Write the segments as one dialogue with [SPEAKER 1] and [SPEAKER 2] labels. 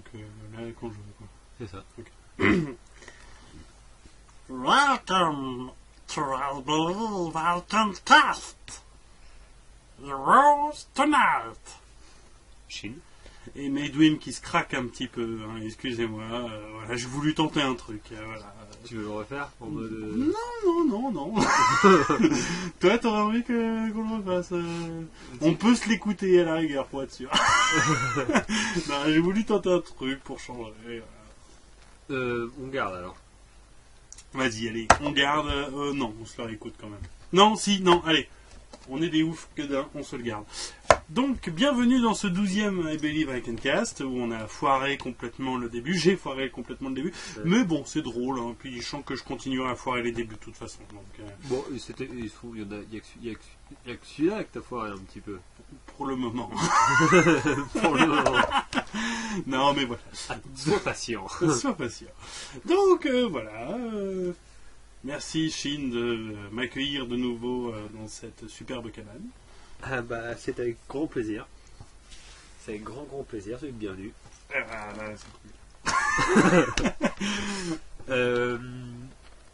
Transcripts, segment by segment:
[SPEAKER 1] donc là, quand je veux, quoi.
[SPEAKER 2] C'est ça.
[SPEAKER 1] Okay. Welcome to Believe I Can Cast. Heroes Tonight.
[SPEAKER 2] Chine.
[SPEAKER 1] Et Maidwin qui se craque un petit peu, hein, excusez-moi, voilà, j'ai voulu tenter un truc, voilà.
[SPEAKER 2] Tu veux le refaire en mode...
[SPEAKER 1] Non. Toi, t'aurais envie qu'on le refasse On peut se l'écouter à la rigueur pour être sûr. Non, j'ai voulu tenter un truc pour changer. Voilà.
[SPEAKER 2] On garde alors.
[SPEAKER 1] Vas-y, allez, on garde. Non, on se le réécoute quand même. Non, allez. On est des oufs que d'un, on se le garde. Donc, bienvenue dans ce 12e I Believe I Can Cast, où on a foiré complètement le début. J'ai foiré complètement le début. Ouais. Mais bon, c'est drôle, hein. Puis je sens que je continuerai à foirer les débuts de toute façon. Donc,
[SPEAKER 2] bon, il y a que celui-là que t'as foiré un petit peu.
[SPEAKER 1] Pour le moment.
[SPEAKER 2] Pour le moment.
[SPEAKER 1] Non, mais voilà.
[SPEAKER 2] Sois patient.
[SPEAKER 1] Sois patient. Donc, voilà. Merci, Chine, de m'accueillir de nouveau dans cette superbe cabane.
[SPEAKER 2] Ah bah, c'est avec grand plaisir. C'est avec grand plaisir, c'est bienvenu.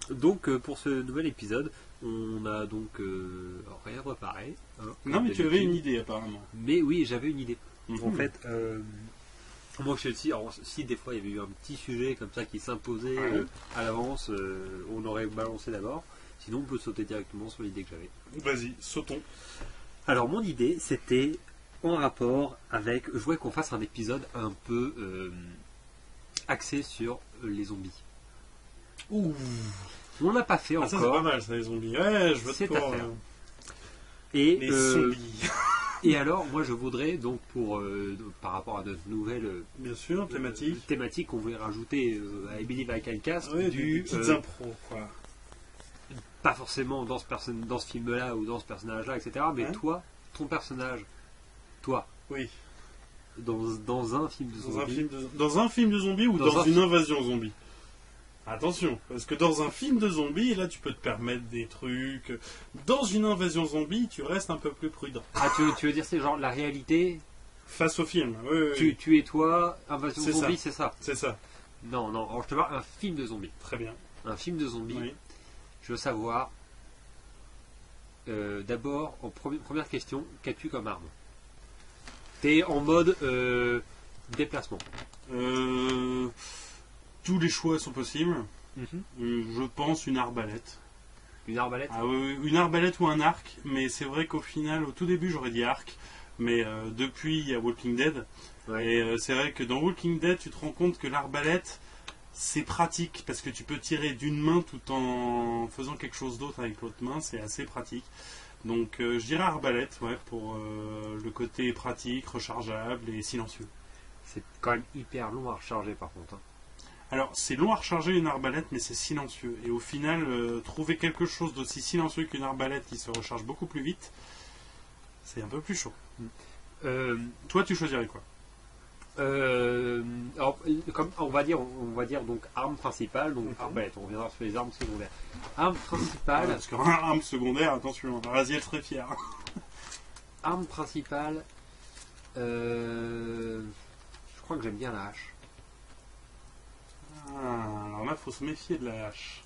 [SPEAKER 2] Donc, pour ce nouvel épisode, on a donc rien préparé. Hein,
[SPEAKER 1] non, mais tu avais une idée apparemment.
[SPEAKER 2] Mais oui, j'avais une idée. En fait, moi je sais alors, si des fois il y avait eu un petit sujet comme ça qui s'imposait à l'avance, on aurait balancé d'abord. Sinon, on peut sauter directement sur l'idée que j'avais.
[SPEAKER 1] Vas-y, sautons.
[SPEAKER 2] Alors, mon idée, c'était en rapport avec. Je voulais qu'on fasse un épisode un peu axé sur les zombies.
[SPEAKER 1] Ouh.
[SPEAKER 2] On l'a pas fait encore.
[SPEAKER 1] Ça, c'est pas mal, ça, les zombies. Ouais, je veux te
[SPEAKER 2] faire. Et
[SPEAKER 1] les zombies.
[SPEAKER 2] Et alors, moi, je voudrais donc par rapport à notre nouvelle
[SPEAKER 1] bien sûr
[SPEAKER 2] thématique qu'on voulait rajouter à I Believe I Can Cast,
[SPEAKER 1] des petites impros, quoi.
[SPEAKER 2] Pas forcément dans ce film-là ou dans ce personnage-là, etc. Mais toi, ton personnage, toi.
[SPEAKER 1] Oui.
[SPEAKER 2] Dans un film de zombies.
[SPEAKER 1] Dans un film de zombies ou dans une invasion zombie. Attention, parce que dans un film de zombies, là, tu peux te permettre des trucs. Dans une invasion zombie, tu restes un peu plus prudent.
[SPEAKER 2] Ah, tu veux dire, c'est genre la réalité
[SPEAKER 1] face au film. Oui.
[SPEAKER 2] Tu es toi, invasion zombie, c'est ça.
[SPEAKER 1] C'est ça.
[SPEAKER 2] Non. Alors, je te parle un film de zombies.
[SPEAKER 1] Très bien.
[SPEAKER 2] Un film de zombies.
[SPEAKER 1] Oui.
[SPEAKER 2] Je veux savoir. D'abord, première question, qu'as-tu comme arme? T'es en mode déplacement.
[SPEAKER 1] Tous les choix sont possibles. Je pense une arbalète.
[SPEAKER 2] Une arbalète?
[SPEAKER 1] Ah oui, une arbalète ou un arc. Mais c'est vrai qu'au final, au tout début, j'aurais dit arc. Mais depuis, il y a Walking Dead. Ouais. Et c'est vrai que dans Walking Dead, tu te rends compte que l'arbalète, c'est pratique. Parce que tu peux tirer d'une main tout en faisant quelque chose d'autre avec l'autre main. C'est assez pratique. Donc je dirais arbalète, ouais, pour le côté pratique, rechargeable et silencieux.
[SPEAKER 2] C'est quand même hyper long à recharger par contre. Hein.
[SPEAKER 1] Alors, c'est long à recharger une arbalète, mais c'est silencieux. Et au final, trouver quelque chose d'aussi silencieux qu'une arbalète qui se recharge beaucoup plus vite, c'est un peu plus chaud. Toi, tu choisirais quoi?
[SPEAKER 2] Alors, comme on va dire donc arme principale, donc arbalète. On reviendra sur les armes secondaires. Arme principale.
[SPEAKER 1] Parce qu'en arme secondaire, attention, Raziel serait fier.
[SPEAKER 2] Arme principale. Je crois que j'aime bien la hache.
[SPEAKER 1] Alors là, il faut se méfier de la hache.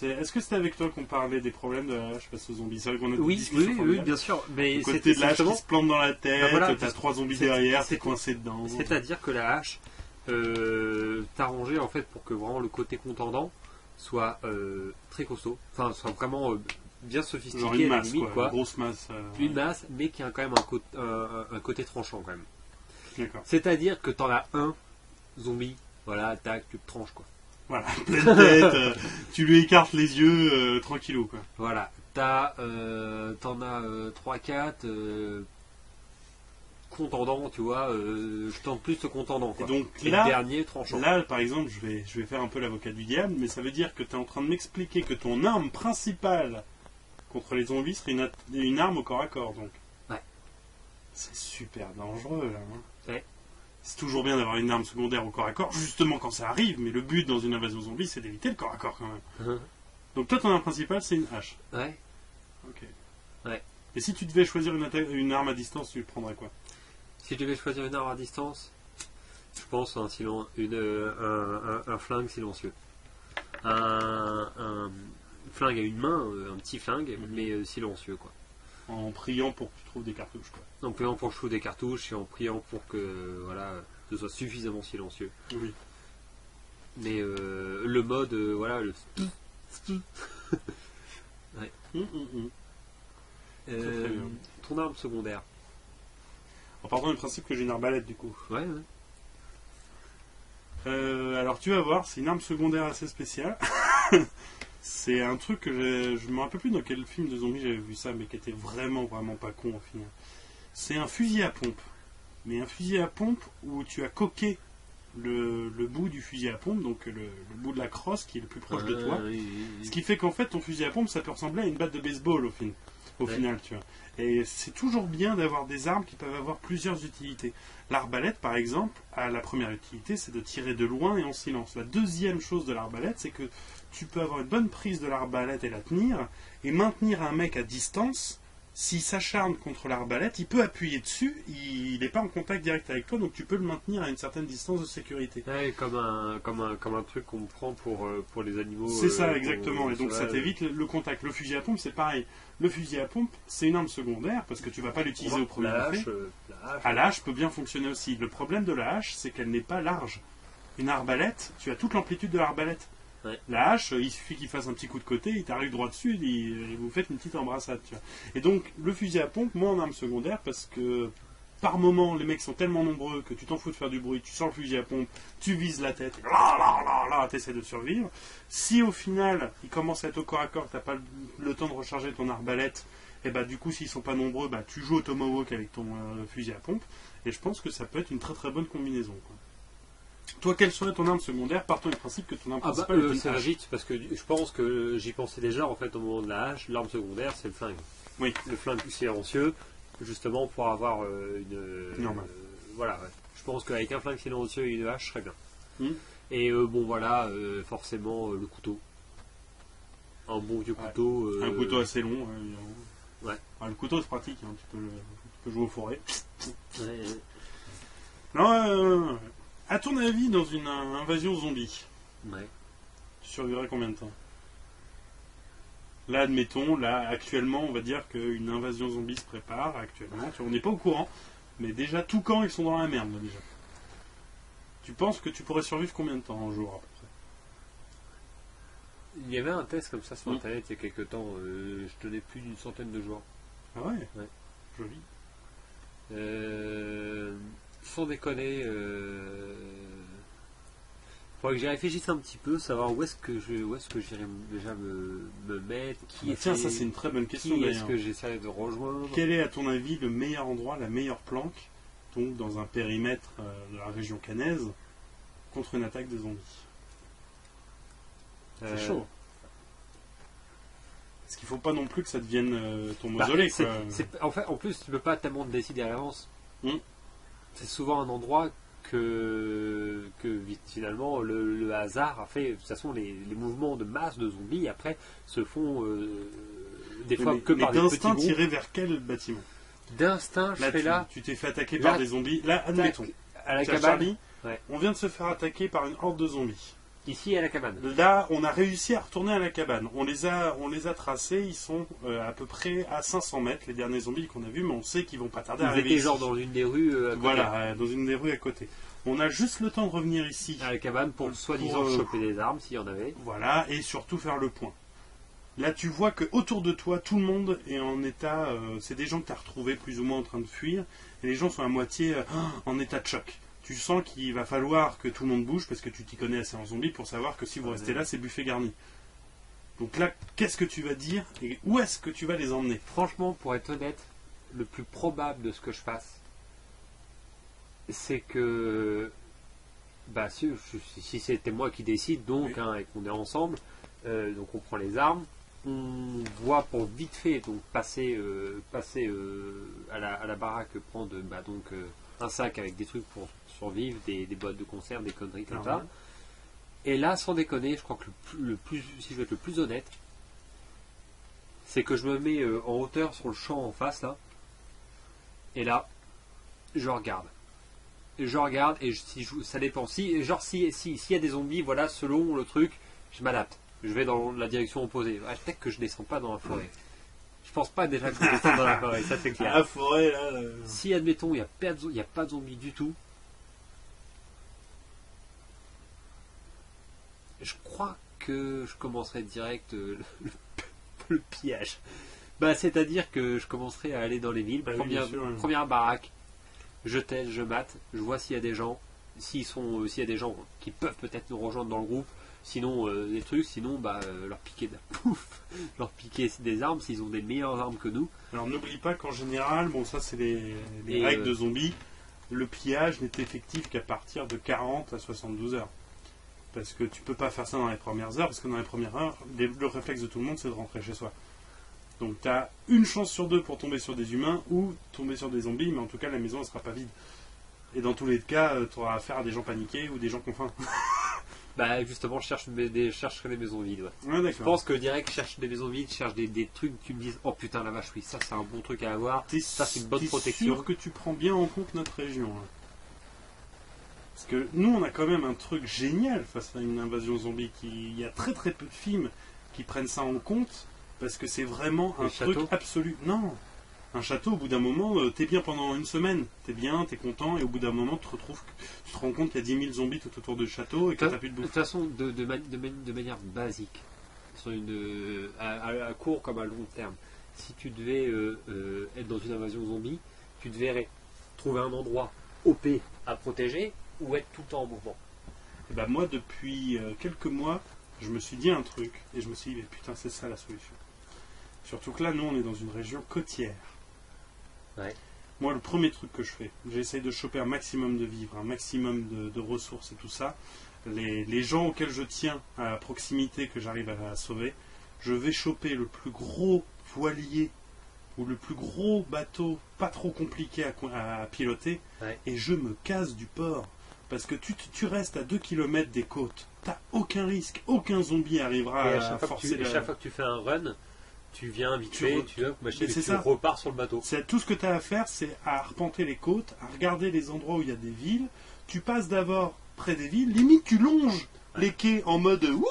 [SPEAKER 1] Est-ce que c'était avec toi qu'on parlait des problèmes de la hache face aux zombies? C'est vrai qu'on a
[SPEAKER 2] oui, bien sûr. Mais
[SPEAKER 1] c'est côté de la hache qui se plante dans la tête,
[SPEAKER 2] voilà,
[SPEAKER 1] t'as 3 zombies derrière, t'es coincé dedans.
[SPEAKER 2] C'est-à-dire que la hache, t'arrangeait en fait pour que vraiment le côté contendant soit très costaud, enfin soit vraiment bien sophistiqué.
[SPEAKER 1] Genre une masse,
[SPEAKER 2] limite, quoi.
[SPEAKER 1] Une grosse masse.
[SPEAKER 2] Une masse, mais qui a quand même un côté tranchant quand même.
[SPEAKER 1] D'accord.
[SPEAKER 2] C'est-à-dire que t'en as un zombie, voilà, tac, tu te tranches quoi.
[SPEAKER 1] Voilà, pleine tête, tu lui écartes les yeux tranquillou quoi.
[SPEAKER 2] Voilà, t'en as 3-4 contendants, tu vois, je tente plus ce contendant quoi.
[SPEAKER 1] Et donc
[SPEAKER 2] et
[SPEAKER 1] là,
[SPEAKER 2] le dernier tranchant.
[SPEAKER 1] Là par exemple, je vais faire un peu l'avocat du diable, mais ça veut dire que tu es en train de m'expliquer que ton arme principale contre les zombies serait une arme au corps à corps donc.
[SPEAKER 2] Ouais.
[SPEAKER 1] C'est super dangereux là. Hein.
[SPEAKER 2] Ouais.
[SPEAKER 1] C'est toujours bien d'avoir une arme secondaire au corps à corps, justement quand ça arrive, mais le but dans une invasion zombie, c'est d'éviter le corps à corps quand même. Donc toi, ton arme principale, c'est une hache.
[SPEAKER 2] Ouais.
[SPEAKER 1] Ok.
[SPEAKER 2] Ouais.
[SPEAKER 1] Et si tu devais choisir une arme à distance, tu prendrais quoi?
[SPEAKER 2] Si je devais choisir une arme à distance, Je pense à un flingue silencieux. Un flingue à une main, un petit flingue, mais silencieux, quoi.
[SPEAKER 1] En priant pour que tu trouves des cartouches, quoi.
[SPEAKER 2] En priant pour que je trouve des cartouches et en priant pour que ce soit suffisamment silencieux.
[SPEAKER 1] Oui.
[SPEAKER 2] Mais le mode, le... ouais.
[SPEAKER 1] Très bien.
[SPEAKER 2] Ton arme secondaire.
[SPEAKER 1] En partant du principe que j'ai une arbalète, du coup.
[SPEAKER 2] Ouais.
[SPEAKER 1] Alors tu vas voir, c'est une arme secondaire assez spéciale. C'est un truc que je me rappelle plus dans quel film de zombies j'avais vu ça, mais qui était vraiment pas con au final. C'est un fusil à pompe. Mais un fusil à pompe où tu as coqué le bout du fusil à pompe, donc le bout de la crosse qui est le plus proche de toi.
[SPEAKER 2] Oui.
[SPEAKER 1] Ce qui fait qu'en fait ton fusil à pompe ça peut ressembler à une batte de baseball au final, tu vois. Et c'est toujours bien d'avoir des armes qui peuvent avoir plusieurs utilités. L'arbalète, par exemple, a la première utilité, c'est de tirer de loin et en silence. La deuxième chose de l'arbalète, c'est que tu peux avoir une bonne prise de l'arbalète et la tenir, et maintenir un mec à distance. S'il s'acharne contre l'arbalète, il peut appuyer dessus, il n'est pas en contact direct avec toi, donc tu peux le maintenir à une certaine distance de sécurité.
[SPEAKER 2] Ouais, comme un truc qu'on prend pour les animaux.
[SPEAKER 1] C'est ça, exactement. Et donc ça t'évite le contact. Le fusil à pompe, c'est pareil. Le fusil à pompe, c'est une arme secondaire, parce que tu ne vas pas l'utiliser au premier degré. La hache peut bien fonctionner aussi. Le problème de la hache, c'est qu'elle n'est pas large. Une arbalète, tu as toute l'amplitude de l'arbalète.
[SPEAKER 2] Ouais.
[SPEAKER 1] La hache, il suffit qu'il fasse un petit coup de côté, il t'arrive droit dessus et vous faites une petite embrassade. Tu vois. Et donc, le fusil à pompe, moi en arme secondaire, parce que par moment, les mecs sont tellement nombreux que tu t'en fous de faire du bruit, tu sors le fusil à pompe, tu vises la tête, et t'essaies de survivre. Si au final, ils commencent à être au corps à corps, t'as pas le temps de recharger ton arbalète, et bah du coup, s'ils sont pas nombreux, bah tu joues au tomahawk avec ton fusil à pompe, et je pense que ça peut être une très très bonne combinaison, quoi. Toi, quelle serait ton arme secondaire? Partons du principe que ton arme principale est une
[SPEAKER 2] ça va
[SPEAKER 1] hache.
[SPEAKER 2] vite, parce que je pense que j'y pensais déjà en fait au moment de la hache. L'arme secondaire, c'est le flingue.
[SPEAKER 1] Oui.
[SPEAKER 2] Le flingue silencieux, justement pour avoir une.
[SPEAKER 1] Normal.
[SPEAKER 2] Voilà, ouais. Je pense qu'avec un flingue silencieux et une hache, très bien. Et forcément le couteau. Un bon vieux couteau.
[SPEAKER 1] Un couteau assez long.
[SPEAKER 2] Ouais.
[SPEAKER 1] Le couteau, c'est pratique, hein, tu peux jouer aux forêts.
[SPEAKER 2] Ouais.
[SPEAKER 1] Non, à ton avis, dans une invasion zombie, tu survivrais combien de temps? Là, admettons, actuellement, on va dire qu'une invasion zombie se prépare, actuellement. On n'est pas au courant, mais déjà, tout camp, ils sont dans la merde, déjà. Tu penses que tu pourrais survivre combien de temps en jour, à peu près?
[SPEAKER 2] Il y avait un test comme ça sur Internet il y a quelques temps. Je tenais plus d'une centaine de jours.
[SPEAKER 1] Ah ouais? Joli.
[SPEAKER 2] Sans déconner, faudrait que j'y réfléchisse un petit peu, savoir où est-ce que j'irais déjà me mettre,
[SPEAKER 1] tiens, ça c'est une très bonne question d'ailleurs.
[SPEAKER 2] Est-ce que j'essaierai de rejoindre?
[SPEAKER 1] Quel est à ton avis le meilleur endroit, la meilleure planque, donc dans un périmètre de la région caennaise, contre une attaque de zombies? C'est chaud. Parce qu'il faut pas non plus que ça devienne ton mausolée.
[SPEAKER 2] En plus, tu peux pas tellement te décider à l'avance. C'est souvent un endroit que finalement le hasard a fait. De toute façon, les mouvements de masse de zombies après se font des fois que par des petits groupes.
[SPEAKER 1] D'instinct, tirer vers quel bâtiment?
[SPEAKER 2] D'instinct, je fais là.
[SPEAKER 1] Tu t'es fait attaquer par des zombies. Là, admettons.
[SPEAKER 2] À la cabane.
[SPEAKER 1] Charlie, on vient de se faire attaquer par une horde de zombies.
[SPEAKER 2] Ici, à la cabane.
[SPEAKER 1] Là, on a réussi à retourner à la cabane. On les a tracés. Ils sont à peu près à 500 mètres, les derniers zombies qu'on a vus, mais on sait qu'ils vont pas tarder à arriver.
[SPEAKER 2] Ils étaient genre dans une des rues à côté.
[SPEAKER 1] Voilà, dans une des rues à côté. On a juste le temps de revenir ici.
[SPEAKER 2] À la cabane pour soi-disant choper des armes, s'il y en avait.
[SPEAKER 1] Voilà, et surtout faire le point. Là, tu vois que autour de toi, tout le monde est en état... c'est des gens que tu as retrouvés plus ou moins en train de fuir, et les gens sont à moitié en état de choc. Tu sens qu'il va falloir que tout le monde bouge, parce que tu t'y connais assez en zombie, pour savoir que si vous restez là, c'est buffet garni. Donc là, qu'est-ce que tu vas dire, et où est-ce que tu vas les emmener?
[SPEAKER 2] Franchement, pour être honnête, le plus probable de ce que je fasse, c'est que... si c'était moi qui décide, donc, et qu'on est ensemble, donc on prend les armes, on voit pour vite fait donc passer à la baraque, prendre un sac avec des trucs pour survivre, des boîtes de conserve, des conneries comme ça. Et là, sans déconner, je crois que si je veux être le plus honnête, c'est que je me mets en hauteur sur le champ en face là, et là, je regarde. je regarde et ça dépend. S'il y a des zombies, voilà, selon le truc, je m'adapte. Je vais dans la direction opposée. Peut-être que je descends pas dans la forêt. Je pense pas déjà que je descends dans la forêt, ça c'est clair.
[SPEAKER 1] La forêt, là.
[SPEAKER 2] Si, admettons, il n'y a pas de zombies du tout, je crois que je commencerai direct le pillage. C'est-à-dire que je commencerai à aller dans les villes, première baraque, je teste, je mate, je vois s'il y a des gens, s'il y a des gens qui peuvent peut-être nous rejoindre dans le groupe, sinon des trucs, sinon leur piquer des armes s'ils ont des meilleures armes que nous.
[SPEAKER 1] Alors n'oublie pas qu'en général, bon ça c'est les règles de zombies, le pillage n'est effectif qu'à partir de 40 à 72 heures. Parce que tu peux pas faire ça dans les premières heures, parce que dans les premières heures, le réflexe de tout le monde c'est de rentrer chez soi. Donc tu as une chance sur deux pour tomber sur des humains ou tomber sur des zombies, mais en tout cas la maison ne sera pas vide. Et dans tous les cas, tu auras affaire à des gens paniqués ou des gens qui ont faim.
[SPEAKER 2] Justement, je chercherai des maisons vides. Ouais.
[SPEAKER 1] Ouais,
[SPEAKER 2] je pense que direct, je cherche des maisons vides, je cherche des trucs, tu me dises, oh putain la vache, oui, ça c'est un bon truc à avoir, ça c'est une bonne protection.
[SPEAKER 1] T'es sûr que tu prends bien en compte notre région hein. Parce que nous on a quand même un truc génial face à une invasion zombie. Il y a très très peu de films qui prennent ça en compte. Parce que c'est vraiment un truc absolu. Non, un château, au bout d'un moment, t'es bien pendant une semaine. T'es bien, t'es content, et au bout d'un moment, tu te rends compte qu'il y a 10 000 zombies tout autour du château et que t'as plus de bouffe.
[SPEAKER 2] De toute façon, de manière basique, à court comme à long terme, si tu devais être dans une invasion zombie, tu devrais trouver un endroit OP à protéger ou être tout le temps en mouvement.
[SPEAKER 1] Et moi, depuis quelques mois, je me suis dit un truc, et je me suis dit, mais putain, c'est ça la solution. Surtout que là, nous, on est dans une région côtière.
[SPEAKER 2] Ouais.
[SPEAKER 1] Moi, le premier truc que je fais, j'essaye de choper un maximum de vivres, un maximum de ressources et tout ça. Les gens auxquels je tiens à proximité, que j'arrive à sauver, je vais choper le plus gros voilier ou le plus gros bateau, pas trop compliqué à piloter,
[SPEAKER 2] ouais.
[SPEAKER 1] Et je me casse du port. Parce que tu restes à 2 km des côtes, t'as aucun risque, aucun zombie arrivera à forcer
[SPEAKER 2] chaque fois que tu fais un run, tu viens vite fait, tu repars sur le bateau.
[SPEAKER 1] Tout ce que tu as à faire, c'est à arpenter les côtes, à regarder les endroits où il y a des villes. Tu passes d'abord près des villes, limite tu longes les quais en mode ouh,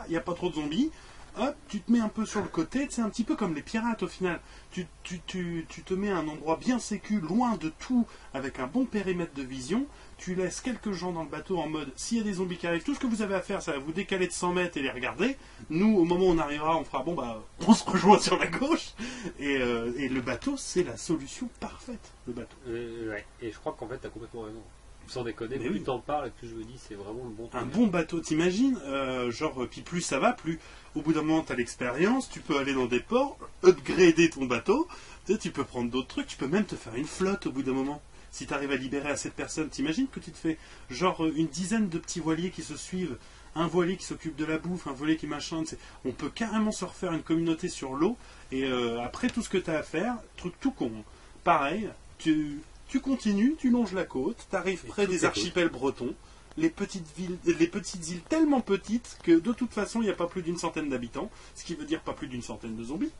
[SPEAKER 1] il n'y a pas trop de zombies. Hop, tu te mets un peu sur le côté, c'est un petit peu comme les pirates au final. Tu te mets à un endroit bien sécu, loin de tout, avec un bon périmètre de vision. Tu laisses quelques gens dans le bateau en mode, s'il y a des zombies qui arrivent, tout ce que vous avez à faire, ça va vous décaler de 100 mètres et les regarder. Nous, au moment où on arrivera, on fera, on se rejoint sur la gauche. Et le bateau, c'est la solution parfaite, le bateau.
[SPEAKER 2] Ouais. Et je crois qu'en fait, tu as complètement raison. Sans déconner, plus t'en parles et plus je me dis, c'est vraiment le bon truc.
[SPEAKER 1] Un bon bateau, t'imagines, puis plus ça va, plus au bout d'un moment, tu as l'expérience, tu peux aller dans des ports, upgrader ton bateau, tu peux prendre d'autres trucs, tu peux même te faire une flotte au bout d'un moment. Si tu arrives à libérer assez de personnes, t'imagines que tu te fais une dizaine de petits voiliers qui se suivent, un voilier qui s'occupe de la bouffe, un voilier qui machin, on peut carrément se refaire une communauté sur l'eau, et après tout ce que tu as à faire, truc tout con, pareil, tu continues, tu longes la côte, tu arrives près des archipels bretons, les petites îles tellement petites que de toute façon il n'y a pas plus d'une centaine d'habitants, ce qui veut dire pas plus d'une centaine de zombies.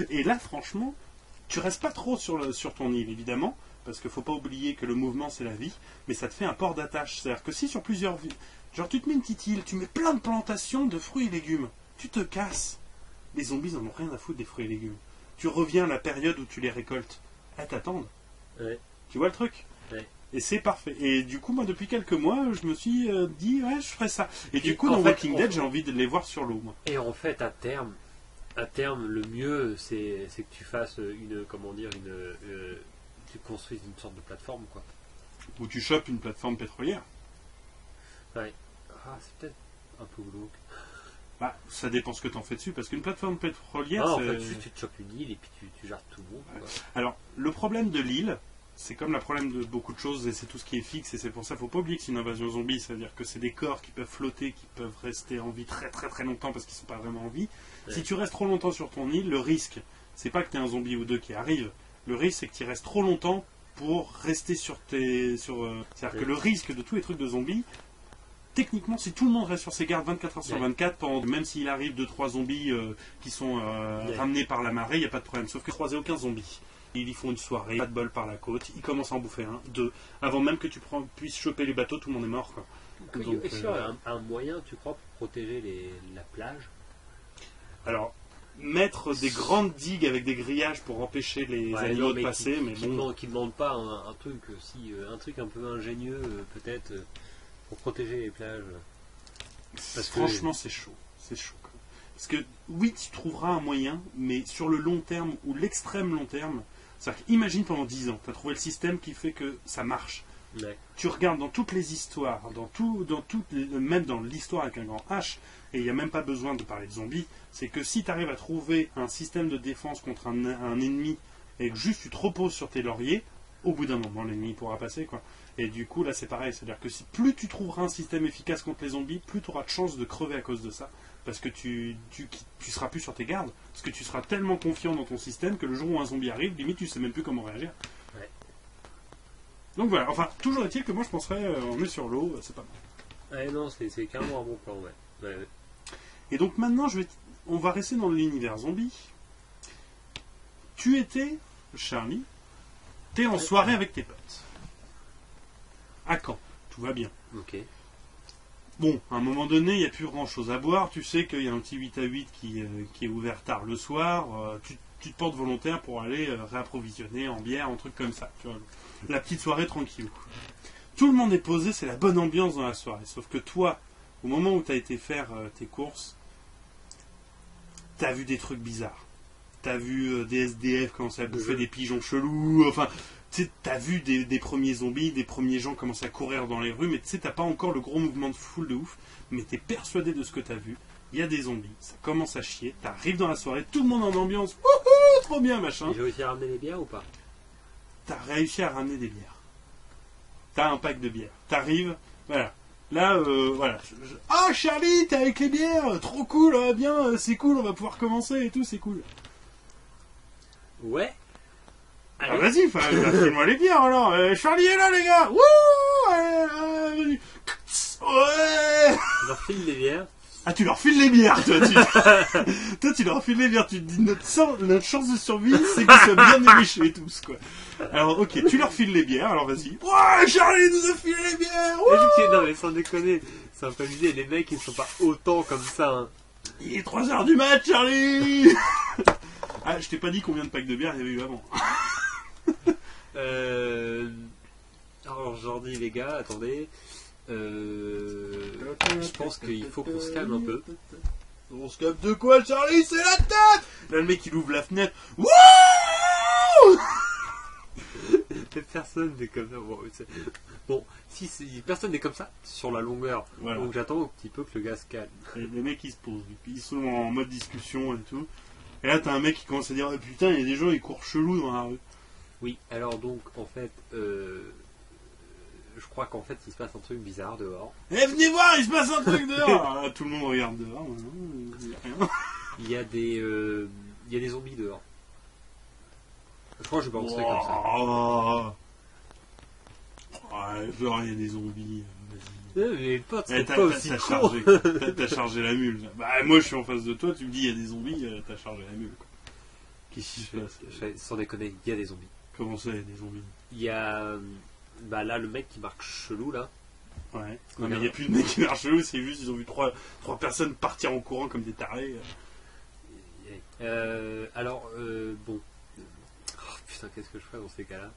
[SPEAKER 1] Et là franchement, tu restes pas trop sur ton île évidemment, parce qu'il ne faut pas oublier que le mouvement c'est la vie, mais ça te fait un port d'attache. C'est-à-dire que si sur plusieurs villes, genre tu te mets une petite île, tu mets plein de plantations de fruits et légumes, tu te casses. Les zombies n'en ont rien à foutre des fruits et légumes. Tu reviens à la période où tu les récoltes. Elles t'attendent.
[SPEAKER 2] Ouais.
[SPEAKER 1] Tu vois le truc ?
[SPEAKER 2] Ouais.
[SPEAKER 1] Et c'est parfait. Et du coup, moi, depuis quelques mois, je me suis dit, ouais, je ferais ça. Et du coup,
[SPEAKER 2] dans
[SPEAKER 1] Walking Dead, j'ai envie de les voir sur l'eau, moi.
[SPEAKER 2] Et en fait, à terme, le mieux, c'est que tu fasses tu construises une sorte de plateforme, quoi.
[SPEAKER 1] Ou tu chopes une plateforme pétrolière.
[SPEAKER 2] Ouais. Ah, c'est peut-être un peu glauque.
[SPEAKER 1] Ça dépend ce que tu en fais dessus, parce qu'une plateforme pétrolière,
[SPEAKER 2] en fait, tu te chopes une île et puis tu gères tout le monde.
[SPEAKER 1] Ouais. Alors, le problème de l'île, c'est comme le problème de beaucoup de choses, et c'est tout ce qui est fixe, et c'est pour ça qu'il ne faut pas oublier que c'est une invasion zombie, c'est-à-dire que c'est des corps qui peuvent flotter, qui peuvent rester en vie très très très longtemps parce qu'ils ne sont pas vraiment en vie. Ouais. Si tu restes trop longtemps sur ton île, le risque, c'est pas que tu aies un zombie ou deux qui arrive, le risque c'est que tu restes trop longtemps pour rester c'est-à-dire que le risque de tous les trucs de zombies, techniquement, si tout le monde reste sur ses gardes 24 heures sur 24, même s'il arrive 2-3 zombies qui sont ramenés par la marée, il n'y a pas de problème. Sauf que croiser aucun zombie. ils y font une soirée, pas de bol par la côte, ils commencent à en bouffer un, deux, avant même que tu puisses choper les bateaux, tout le monde est mort, quoi.
[SPEAKER 2] Est-ce qu'il y a un moyen, tu crois, pour protéger la plage?
[SPEAKER 1] Alors, mettre des grandes digues avec des grillages pour empêcher les animaux de passer, mais bon...
[SPEAKER 2] Qui ne demande pas un truc un truc un peu ingénieux, peut-être, pour protéger les plages.
[SPEAKER 1] Parce franchement, c'est chaud. C'est chaud. Quoi. Parce que, oui, tu trouveras un moyen, mais sur le long terme ou l'extrême long terme, c'est-à-dire qu'imagine pendant 10 ans, tu as trouvé le système qui fait que ça marche.
[SPEAKER 2] Ouais.
[SPEAKER 1] Tu regardes dans toutes les histoires, même dans l'histoire avec un grand H, et il n'y a même pas besoin de parler de zombies, c'est que si tu arrives à trouver un système de défense contre un ennemi, et que juste tu te reposes sur tes lauriers, au bout d'un moment, l'ennemi pourra passer, quoi. Et du coup, là, c'est pareil. C'est-à-dire que plus tu trouveras un système efficace contre les zombies, plus tu auras de chances de crever à cause de ça. Parce que tu seras plus sur tes gardes. Parce que tu seras tellement confiant dans ton système que le jour où un zombie arrive, limite, tu sais même plus comment réagir.
[SPEAKER 2] Ouais.
[SPEAKER 1] Donc voilà. Enfin, toujours est-il que moi, je penserais, on est sur l'eau, c'est pas mal.
[SPEAKER 2] Ouais, non, c'est carrément un bon plan, ouais.
[SPEAKER 1] Et donc maintenant, on va rester dans l'univers zombie. Tu étais, Charlie, t'es en soirée avec tes potes. À Caen, tout va bien.
[SPEAKER 2] Ok.
[SPEAKER 1] Bon, à un moment donné, il n'y a plus grand chose à boire. Tu sais qu'il y a un petit 8 à 8 qui est ouvert tard le soir. Tu te portes volontaire pour aller réapprovisionner en bière, en truc comme ça. Tu vois, la petite soirée tranquille. Tout le monde est posé, c'est la bonne ambiance dans la soirée. Sauf que toi, au moment où tu as été faire tes courses, tu as vu des trucs bizarres. Tu as vu des SDF commencer à bouffer des pigeons chelous. Enfin. Tu as vu des premiers zombies, des premiers gens commencer à courir dans les rues, mais tu sais, t'as pas encore le gros mouvement de foule de ouf, mais t'es persuadé de ce que t'as vu. Il y a des zombies, ça commence à chier, t'arrives dans la soirée, tout le monde en ambiance, wouhou, trop bien, machin.
[SPEAKER 2] J'ai réussi à ramener les bières ou pas?
[SPEAKER 1] T'as réussi à ramener des bières. T'as un pack de bières. T'arrives, voilà. Là, voilà. Ah, Charlie, t'es avec les bières, trop cool, bien, c'est cool, on va pouvoir commencer et tout, c'est cool.
[SPEAKER 2] Ouais.
[SPEAKER 1] Ah, vas-y, file-moi les bières alors. Charlie est là, les gars. Wouh, allez, ouais.
[SPEAKER 2] Je leur file les bières.
[SPEAKER 1] Ah, tu leur files les bières, toi. Toi, tu leur files les bières. Tu te dis, notre chance de survie, c'est qu'ils soient bien éméchés tous, quoi. Alors, ok, tu leur files les bières, alors vas-y. Ouais, Charlie nous a filé les bières.
[SPEAKER 2] Non, mais sans déconner, c'est un peu amusé. Les mecs, ils sont pas autant comme ça. Hein.
[SPEAKER 1] Il est 3h du mat, Charlie. Ah, je t'ai pas dit combien de packs de bières il y avait eu avant.
[SPEAKER 2] Alors, je leur dis, les gars, attendez. Je pense qu'il faut qu'on se calme un peu.
[SPEAKER 1] On se calme de quoi, Charlie? C'est la tête. Là, le mec, il ouvre la fenêtre. Wouh.
[SPEAKER 2] Personne n'est comme ça. Bon, si personne n'est comme ça sur la longueur. Voilà. Donc j'attends un petit peu que le gars se calme.
[SPEAKER 1] Et les mecs, ils se posent. Ils sont en mode discussion et tout. Et là, t'as un mec qui commence à dire, oh, putain, il y a des gens, ils courent chelou dans la rue.
[SPEAKER 2] Oui, alors donc, en fait, je crois qu'en fait, il se passe un truc bizarre dehors.
[SPEAKER 1] Eh, venez voir, il se passe un truc dehors. Là, tout le monde regarde dehors.
[SPEAKER 2] Il y a des zombies dehors. Je crois que je vais balancer comme ça.
[SPEAKER 1] Ouais, genre, il y a des zombies.
[SPEAKER 2] Mais pote, c'est pas aussi con.
[SPEAKER 1] T'as chargé la mule. Bah, moi, je suis en face de toi, tu me dis, il y a des zombies, t'as chargé la mule. Quoi. Qu'est-ce qui se passe?
[SPEAKER 2] Sans déconner, il y a des zombies.
[SPEAKER 1] Comment ça, il y a des zombies?
[SPEAKER 2] Il y a... Bah là, le mec qui marche chelou, là.
[SPEAKER 1] Ouais. Non, mais il n'y a plus de mec qui marche chelou, c'est juste, ils ont vu trois personnes partir en courant comme des tarés.
[SPEAKER 2] Alors, bon... Oh, putain, qu'est-ce que je ferais dans ces cas-là?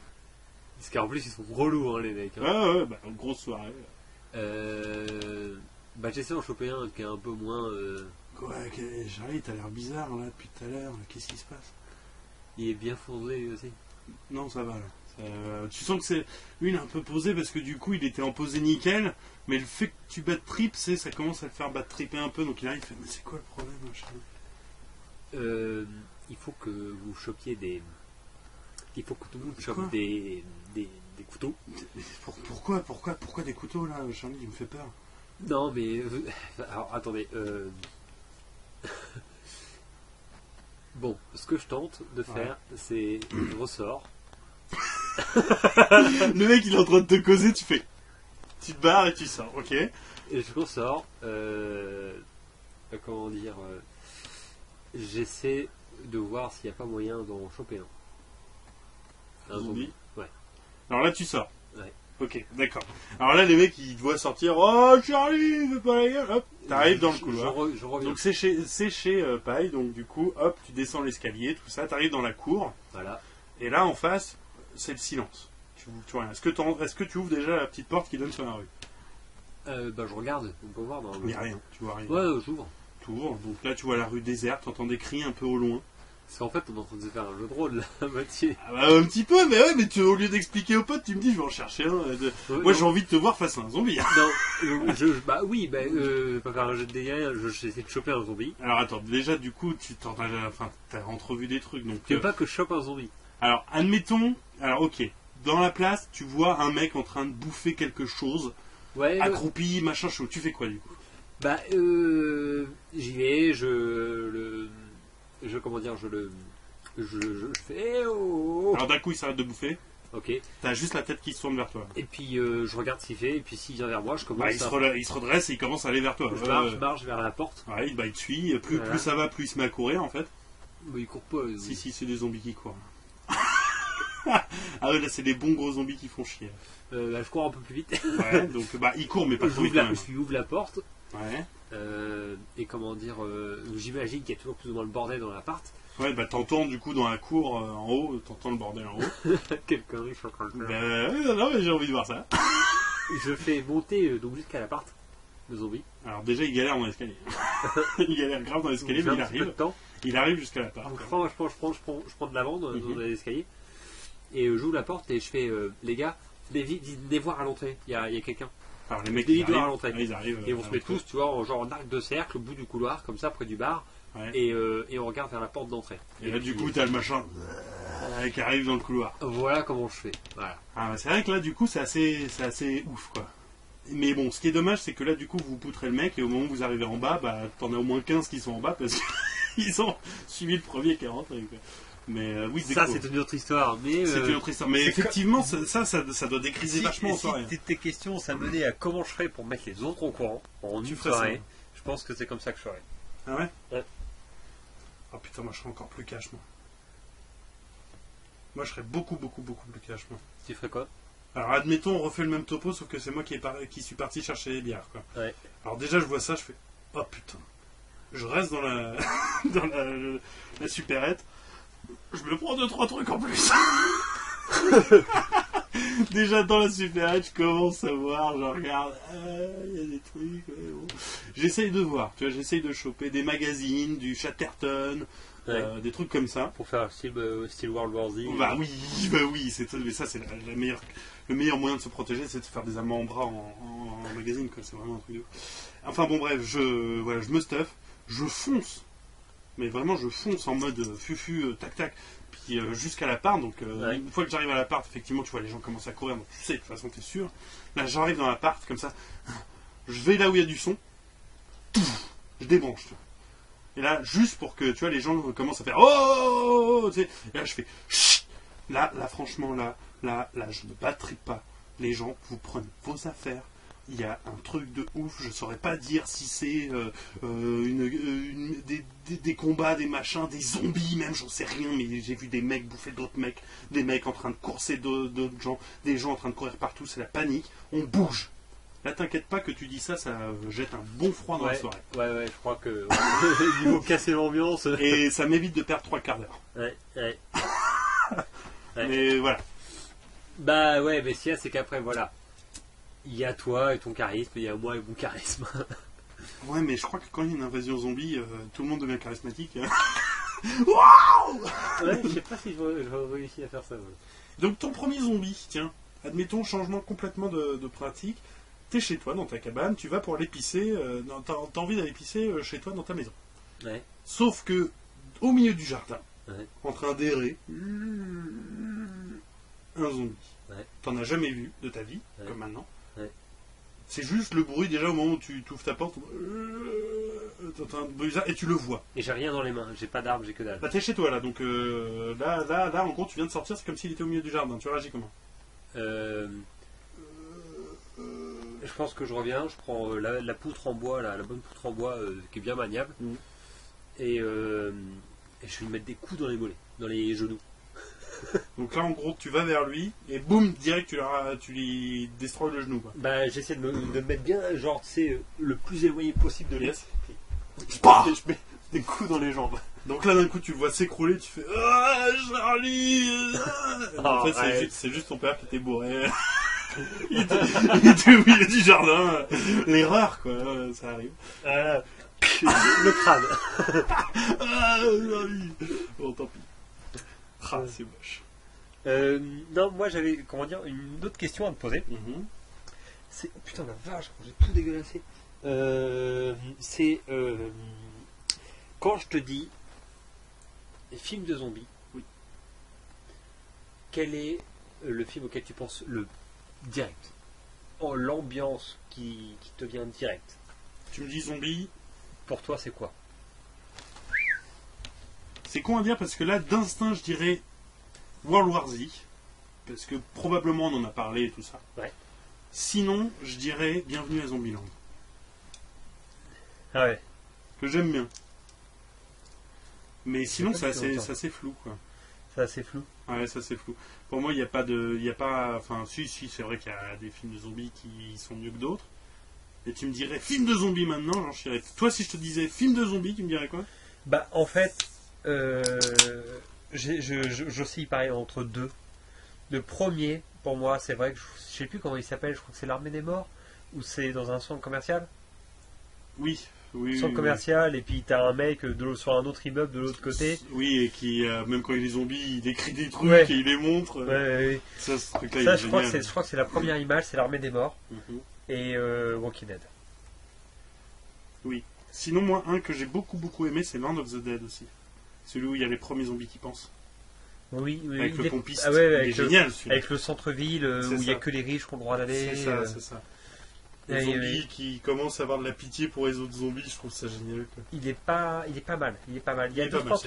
[SPEAKER 2] Parce qu'en plus, ils sont relous, hein, les mecs. Hein.
[SPEAKER 1] Ouais, bah, grosse soirée.
[SPEAKER 2] Bah, j'essaie d'en choper un qui est un peu moins...
[SPEAKER 1] Ouais, Charlie, t'as l'air bizarre, là, depuis tout à l'heure. Qu'est-ce qui se passe?
[SPEAKER 2] Il est bien foncé, lui aussi.
[SPEAKER 1] Non, ça va, là. Tu sens que c'est... Lui, il est un peu posé, parce que du coup, il était en posé nickel, mais le fait que tu battes trip, ça commence à le faire battre triper un peu, donc il arrive, il fait, mais c'est quoi le problème, Charlie?
[SPEAKER 2] Il faut que vous chopiez des... Il faut que tout le monde chope des couteaux.
[SPEAKER 1] Pourquoi des couteaux, là, Charlie? Il me fait peur.
[SPEAKER 2] Non, mais... Alors, attendez. Bon, ce que je tente de faire, c'est... Je ressors.
[SPEAKER 1] Le mec, il est en train de te causer, tu fais... Tu te barres et tu sors, ok?
[SPEAKER 2] Et je ressors. Comment dire... J'essaie de voir s'il n'y a pas moyen d'en choper un. Un zombie. Ouais.
[SPEAKER 1] Alors là, tu sors.
[SPEAKER 2] Ouais.
[SPEAKER 1] Ok, d'accord. Alors là, les mecs, ils doivent sortir. Oh, Charlie, fais pas la gueule. Hop, t'arrives dans le couloir.
[SPEAKER 2] Je reviens.
[SPEAKER 1] Donc c'est chez Paille, donc du coup, hop, tu descends l'escalier, tout ça, t'arrives dans la cour.
[SPEAKER 2] Voilà.
[SPEAKER 1] Et là, en face, c'est le silence. Tu vois rien. Est-ce que tu ouvres déjà la petite porte qui donne sur la rue?
[SPEAKER 2] Je regarde, on peut voir dans
[SPEAKER 1] Il n'y a rien, tu vois rien.
[SPEAKER 2] Ouais, j'ouvre.
[SPEAKER 1] Tu ouvres, donc là, tu vois la rue déserte, t'entends des cris un peu au loin.
[SPEAKER 2] Parce qu'en fait, on est en train de se faire un jeu de rôle, là, à moitié.
[SPEAKER 1] Ah bah, un petit peu, mais ouais, mais au lieu d'expliquer aux potes, tu me dis, je vais en chercher un. Moi, j'ai envie de te voir face à un zombie.
[SPEAKER 2] Non, pas faire un jeu de délire, j'essaie de choper un zombie.
[SPEAKER 1] Alors attends, déjà, du coup, t'as entrevu des trucs, donc...
[SPEAKER 2] Tu veux pas que je chope un zombie?
[SPEAKER 1] Alors, admettons, ok, dans la place, tu vois un mec en train de bouffer quelque chose,
[SPEAKER 2] Ouais.
[SPEAKER 1] accroupi, machin chaud, tu fais quoi, du coup?
[SPEAKER 2] J'y vais, je fais oh.
[SPEAKER 1] Alors d'un coup, il s'arrête de bouffer,
[SPEAKER 2] Ok.
[SPEAKER 1] t'as juste la tête qui se tourne vers toi.
[SPEAKER 2] Et puis je regarde ce qu'il fait, et puis s'il vient vers moi, je commence
[SPEAKER 1] Il se redresse et il commence à aller vers toi.
[SPEAKER 2] Je marche vers la porte.
[SPEAKER 1] Ouais, il te suit, plus ça va, plus il se met à courir, en fait.
[SPEAKER 2] Mais il court pas.
[SPEAKER 1] Si, c'est des zombies qui courent. Ah ouais, là, c'est des bons gros zombies qui font chier.
[SPEAKER 2] Je cours un peu plus vite.
[SPEAKER 1] Ouais, donc il court, mais pas trop vite.
[SPEAKER 2] Je lui ouvre la porte.
[SPEAKER 1] Ouais.
[SPEAKER 2] Et comment dire, j'imagine qu'il y a toujours plus ou moins le bordel dans l'appart.
[SPEAKER 1] Ouais, t'entends du coup dans la cour en haut, t'entends le bordel en haut.
[SPEAKER 2] Quelle connerie, je suis en train de
[SPEAKER 1] Non,
[SPEAKER 2] faire.
[SPEAKER 1] mais j'ai envie de voir ça.
[SPEAKER 2] Je fais monter donc jusqu'à l'appart, le zombie.
[SPEAKER 1] Alors déjà, il galère dans l'escalier. Il galère grave dans l'escalier, mais il arrive. Il arrive jusqu'à l'appart.
[SPEAKER 2] Donc je prends de l'avant dans l'escalier. Et j'ouvre la porte et je fais, les gars, venez voir à l'entrée, il y a quelqu'un.
[SPEAKER 1] Alors les mecs,
[SPEAKER 2] ils
[SPEAKER 1] arrivent.
[SPEAKER 2] Et on se met tous, tu vois, en arc de cercle, au bout du couloir, comme ça, près du bar.
[SPEAKER 1] Ouais.
[SPEAKER 2] Et on regarde vers la porte d'entrée.
[SPEAKER 1] Et là, du coup, t'as le machin qui arrive dans le couloir.
[SPEAKER 2] Voilà comment je fais. Voilà.
[SPEAKER 1] Ah, c'est vrai que là, du coup, c'est assez ouf, quoi. Mais bon, ce qui est dommage, c'est que là, du coup, vous poutrez le mec, et au moment où vous arrivez en bas, t'en as au moins 15 qui sont en bas, parce qu'ils ont suivi le premier qui est rentré, quoi. Mais oui,
[SPEAKER 2] ça, c'est une autre histoire.
[SPEAKER 1] C'est une autre histoire. Mais effectivement, ça doit décriser vachement en soirée.
[SPEAKER 2] Si tes questions, ça menait à comment je ferais pour mettre les autres au courant en une soirée, je pense que c'est comme ça que je ferais.
[SPEAKER 1] Ah ouais?
[SPEAKER 2] Ouais.
[SPEAKER 1] Oh putain, moi je serais encore plus cash, moi. Moi je serais beaucoup plus cash, moi.
[SPEAKER 2] Tu ferais quoi?
[SPEAKER 1] Alors admettons, on refait le même topo, sauf que c'est moi qui suis parti chercher les bières, quoi.
[SPEAKER 2] Ouais.
[SPEAKER 1] Alors déjà, je vois ça, je fais oh putain. Je reste dans la dans la supérette. Je me prends 2-3 trucs en plus. Déjà dans la supérette, je commence à voir, je regarde, il y a des trucs. Ouais, bon. J'essaye de voir, tu vois, j'essaye de choper des magazines, du Chatterton, des trucs comme ça.
[SPEAKER 2] Pour faire style World War Z.
[SPEAKER 1] Bah oui, mais ça c'est le meilleur moyen de se protéger, c'est de faire des amants en bras en magazine, quoi. C'est vraiment un truc de ouf. Enfin bon bref, je me stuff, je fonce. Mais vraiment, je fonce en mode fufu, tac-tac, puis jusqu'à l'appart. Donc, une fois que j'arrive à l'appart, effectivement, tu vois, les gens commencent à courir. Donc, tu sais, de toute façon, t'es sûr. Là, j'arrive dans l'appart, comme ça. Je vais là où il y a du son. Je débranche. Tu vois. Et là, juste pour que, tu vois, les gens commencent à faire oh, tu sais. Et là, je fais chut. Là, franchement, là, je ne battrai pas. Les gens, vous prenez vos affaires. Il y a un truc de ouf, je saurais pas dire si c'est des combats, des machins, des zombies même, j'en sais rien, mais j'ai vu des mecs bouffer d'autres mecs, des mecs en train de courser d'autres gens, des gens en train de courir partout, c'est la panique, on bouge. Là, t'inquiète pas que tu dis ça, ça jette un bon froid dans la soirée.
[SPEAKER 2] Ouais, je crois que il faut casser l'ambiance.
[SPEAKER 1] Et ça m'évite de perdre 3 quarts d'heure.
[SPEAKER 2] Ouais.
[SPEAKER 1] Mais voilà.
[SPEAKER 2] Bah ouais, mais ce qu'il y a, c'est qu'après, voilà. Il y a toi et ton charisme, et il y a moi et mon charisme.
[SPEAKER 1] Ouais, mais je crois que quand il y a une invasion zombie, tout le monde devient charismatique. Waouh!
[SPEAKER 2] Ouais, je sais pas si je vais réussir à faire ça. Ouais.
[SPEAKER 1] Donc ton premier zombie, tiens, admettons changement complètement de pratique. T'es chez toi dans ta cabane, tu vas pour aller pisser, t'as envie d'aller pisser chez toi dans ta maison.
[SPEAKER 2] Ouais.
[SPEAKER 1] Sauf que au milieu du jardin,
[SPEAKER 2] ouais.
[SPEAKER 1] En train d'errer, un zombie.
[SPEAKER 2] Ouais.
[SPEAKER 1] T'en as jamais vu de ta vie,
[SPEAKER 2] ouais.
[SPEAKER 1] comme maintenant.
[SPEAKER 2] Ouais.
[SPEAKER 1] C'est juste le bruit déjà au moment où tu ouvres ta porte. T'entends un bruit bizarre et tu le vois.
[SPEAKER 2] Et j'ai rien dans les mains, j'ai pas d'arbre, j'ai que dalle.
[SPEAKER 1] Bah t'es chez toi là, donc là en gros tu viens de sortir, c'est comme s'il était au milieu du jardin. Tu réagis comment?
[SPEAKER 2] Je pense que je reviens, je prends la poutre en bois, la bonne poutre en bois qui est bien maniable, et je vais lui mettre des coups dans les mollets, dans les genoux.
[SPEAKER 1] Donc là, en gros, tu vas vers lui et boum, direct, tu lui destroys le genou. Quoi.
[SPEAKER 2] Bah, j'essaie de me mettre bien, genre, c'est le plus éloigné possible de lui.
[SPEAKER 1] Yes.
[SPEAKER 2] Je mets des coups dans les jambes.
[SPEAKER 1] Donc là, d'un coup, tu le vois s'écrouler, tu fais ah, Charlie. En fait, c'est juste ton père qui était bourré. il était au milieu du jardin. L'erreur, quoi, ça arrive.
[SPEAKER 2] Le crâne.
[SPEAKER 1] Ah, Charlie. Bon, tant pis. Ah, c'est moche.
[SPEAKER 2] Non, moi j'avais, comment dire, une autre question à te poser. C'est, oh, putain la vache, j'ai tout dégueulassé. C'est quand je te dis film de zombies,
[SPEAKER 1] oui.
[SPEAKER 2] Quel est le film auquel tu penses le direct? Oh, l'ambiance qui te vient direct.
[SPEAKER 1] Tu me dis zombie.
[SPEAKER 2] Pour toi, c'est quoi?
[SPEAKER 1] C'est con à dire parce que là, d'instinct, je dirais World War Z. Parce que probablement on en a parlé et tout ça.
[SPEAKER 2] Ouais.
[SPEAKER 1] Sinon, je dirais Bienvenue à Zombieland.
[SPEAKER 2] Ah ouais.
[SPEAKER 1] Que j'aime bien. Mais sinon, c'est assez flou, quoi.
[SPEAKER 2] C'est assez flou.
[SPEAKER 1] Ouais, ça c'est flou. Pour moi, il n'y a pas de. Il y a pas. Enfin, si, c'est vrai qu'il y a des films de zombies qui sont mieux que d'autres. Et tu me dirais film de zombies maintenant, j'en chierais. Toi, si je te disais film de zombies, tu me dirais quoi?
[SPEAKER 2] Bah, en fait, j'oscille pareil entre deux. Le premier, pour moi, c'est vrai que je sais plus comment il s'appelle, je crois que c'est l'Armée des Morts, ou c'est dans un centre commercial.
[SPEAKER 1] Oui.
[SPEAKER 2] Centre commercial, et puis t'as un mec sur un autre immeuble de l'autre côté.
[SPEAKER 1] Oui, et qui, même quand il est zombie, il écrit des trucs
[SPEAKER 2] ouais.
[SPEAKER 1] Et il les montre.
[SPEAKER 2] Ouais.
[SPEAKER 1] Ça, ce truc-là,
[SPEAKER 2] ça je crois que c'est la première image, c'est l'Armée des Morts. Et Walking Dead.
[SPEAKER 1] Oui. Sinon, moi, un que j'ai beaucoup aimé, c'est Land of the Dead aussi. Celui où il y a les premiers zombies qui pensent.
[SPEAKER 2] Oui.
[SPEAKER 1] Avec le pompiste.
[SPEAKER 2] Ah ouais,
[SPEAKER 1] il est génial, celui-là.
[SPEAKER 2] avec le centre-ville où il n'y a que les riches qui ont le droit d'aller.
[SPEAKER 1] C'est ça. Les zombies qui commencent à avoir de la pitié pour les autres zombies, je trouve ça génial. Quoi.
[SPEAKER 2] Il est pas mal. Il y a deux trois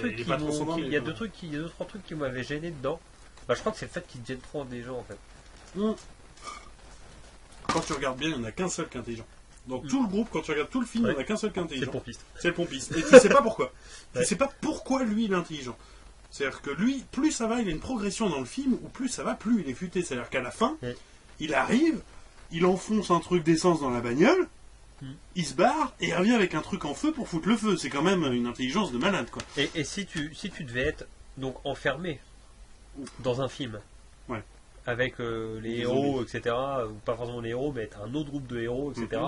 [SPEAKER 2] trucs qui m'avaient gêné dedans. Bah, je crois que c'est le fait qu'ils deviennent trop intelligents en fait.
[SPEAKER 1] Quand tu regardes bien, il n'y en a qu'un seul qui est intelligent. Dans tout le groupe, quand tu regardes tout le film, il n'y en a qu'un seul qui est intelligent. C'est le pompiste. Et tu sais pas pourquoi. Tu sais pas pourquoi lui il est intelligent. C'est-à-dire que lui, plus ça va, il a une progression dans le film, ou plus ça va, plus il est futé. C'est-à-dire qu'à la fin, il arrive, il enfonce un truc d'essence dans la bagnole, il se barre, et il revient avec un truc en feu pour foutre le feu. C'est quand même une intelligence de malade, quoi.
[SPEAKER 2] Et si tu devais être donc enfermé dans un film, avec les héros, etc., ou pas forcément les héros, mais être un autre groupe de héros, etc.,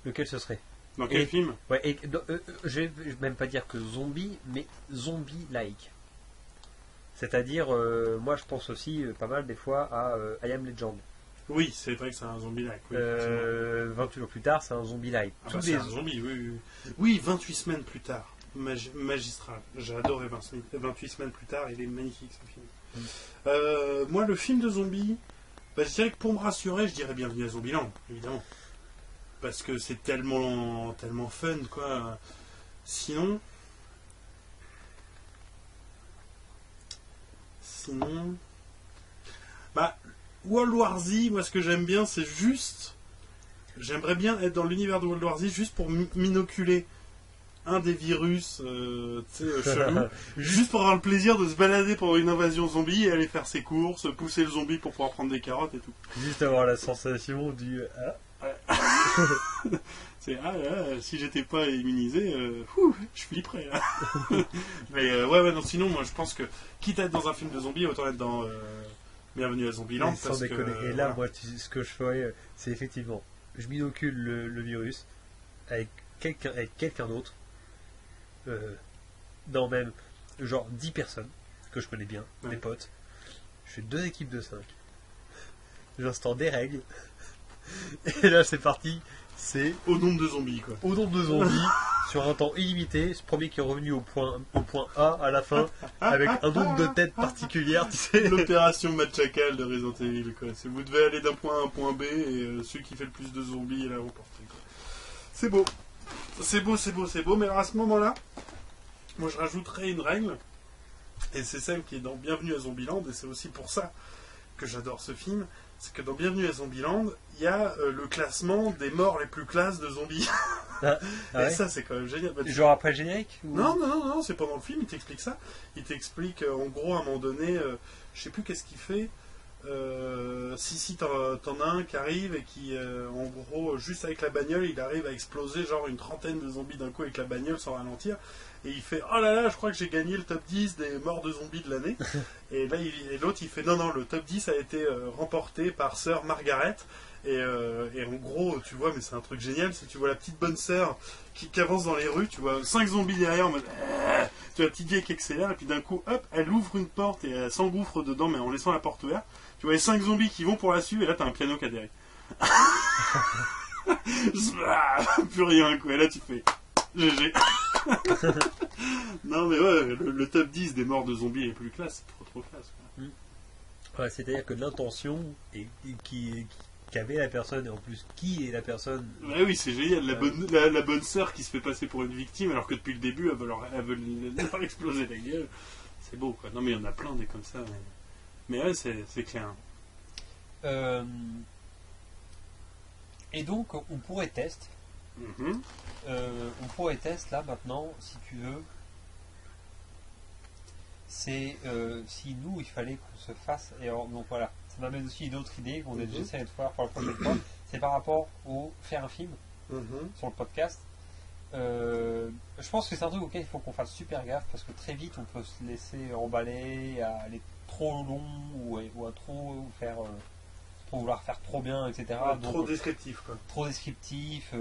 [SPEAKER 2] lequel ce serait?
[SPEAKER 1] Dans quel film?
[SPEAKER 2] Je vais même pas dire que zombie, mais zombie-like. C'est-à-dire, moi je pense aussi pas mal des fois à I Am Legend.
[SPEAKER 1] Oui, c'est vrai que c'est un zombie-like. Oui,
[SPEAKER 2] 28 jours plus tard, c'est un zombie-like.
[SPEAKER 1] C'est un zombie, oui. Oui, 28 semaines plus tard. Magistral. J'ai adoré 28 semaines plus tard, il est magnifique ce film. Moi, le film de zombies, je dirais que pour me rassurer, je dirais Bienvenue à Zombieland, évidemment. Parce que c'est tellement fun, quoi. Sinon, World War Z, moi ce que j'aime bien, c'est juste, j'aimerais bien être dans l'univers de World War Z juste pour m'inoculer un des virus, chelou, juste pour avoir le plaisir de se balader pour une invasion zombie et aller faire ses courses, pousser le zombie pour pouvoir prendre des carottes et tout.
[SPEAKER 2] Juste avoir la sensation du
[SPEAKER 1] c'est si j'étais pas immunisé, je flipperais. Mais non, sinon moi je pense que quitte à être dans un film de zombies, autant être dans Bienvenue à Zombieland.
[SPEAKER 2] Sans déconner. Et là, moi, ce que je ferais, c'est effectivement, je m'inocule le virus avec quelqu'un d'autre, dans même genre 10 personnes que je connais bien, des potes. Je fais 2 équipes de 5. J'instaure des règles. Et là, c'est parti. C'est
[SPEAKER 1] au nombre de zombies, quoi.
[SPEAKER 2] Au nombre de zombies, sur un temps illimité. Ce premier qui est revenu au point A à la fin, avec un nombre de têtes particulières, tu sais.
[SPEAKER 1] L'opération Machacal de Resident Evil, quoi. C'est vous devez aller d'un point A à un point B, et celui qui fait le plus de zombies est là remporté. C'est beau. C'est beau. Mais alors à ce moment-là, moi je rajouterais une règle, et c'est celle qui est dans Bienvenue à Zombieland, et c'est aussi pour ça que j'adore ce film. C'est que dans Bienvenue à Zombieland, il y a le classement des morts les plus classes de zombies.
[SPEAKER 3] Ah
[SPEAKER 1] Et
[SPEAKER 3] ouais.
[SPEAKER 1] ça, c'est quand même génial. Bah,
[SPEAKER 3] Genre après le générique ou...
[SPEAKER 1] non, c'est pendant le film, il t'explique ça. Il t'explique, en gros, à un moment donné, je sais plus qu'est-ce qu'il fait. Si t'en as un qui arrive et qui, en gros, juste avec la bagnole, il arrive à exploser genre une trentaine de zombies d'un coup avec la bagnole sans ralentir. Et il fait, oh là là, je crois que j'ai gagné le top 10 des morts de zombies de l'année. Et là, l'autre, il fait, non, le top 10 a été remporté par Sœur Margaret. Et en gros, tu vois, mais c'est un truc génial, c'est tu vois la petite bonne sœur qui avance dans les rues, tu vois 5 zombies derrière en mode tu vois la petite vieille qui accélère, et puis d'un coup, hop, elle ouvre une porte et elle s'engouffre dedans, mais en laissant la porte ouverte. Tu vois les 5 zombies qui vont pour la suivre, et là t'as un piano qui atterrit. Plus rien, quoi. Et là tu fais GG. Non, mais ouais, le top 10 des morts de zombies est plus classe, c'est trop classe, quoi.
[SPEAKER 3] Ouais, c'est-à-dire que l'intention qu'avait la personne, et en plus qui est la personne.
[SPEAKER 1] Ouais, oui, c'est génial. La bonne sœur qui se fait passer pour une victime alors que depuis le début elle veut leur exploser la gueule. C'est beau, quoi. Non, mais il y en a plein des comme ça. Mais ouais, c'est clair.
[SPEAKER 3] Et donc on pourrait tester. On pourrait tester là maintenant, si tu veux. C'est si nous il fallait qu'on se fasse. Et alors, donc voilà, ça m'amène aussi une autre idée qu'on a déjà essayé de faire pour la prochaine fois. C'est par rapport au faire un film sur le podcast. Je pense que c'est un truc auquel il faut qu'on fasse super gaffe parce que très vite on peut se laisser emballer à aller trop long ou à trop faire trop vouloir faire trop bien, etc.
[SPEAKER 1] Ouais,
[SPEAKER 3] donc,
[SPEAKER 1] trop descriptif, quoi.
[SPEAKER 3] trop descriptif.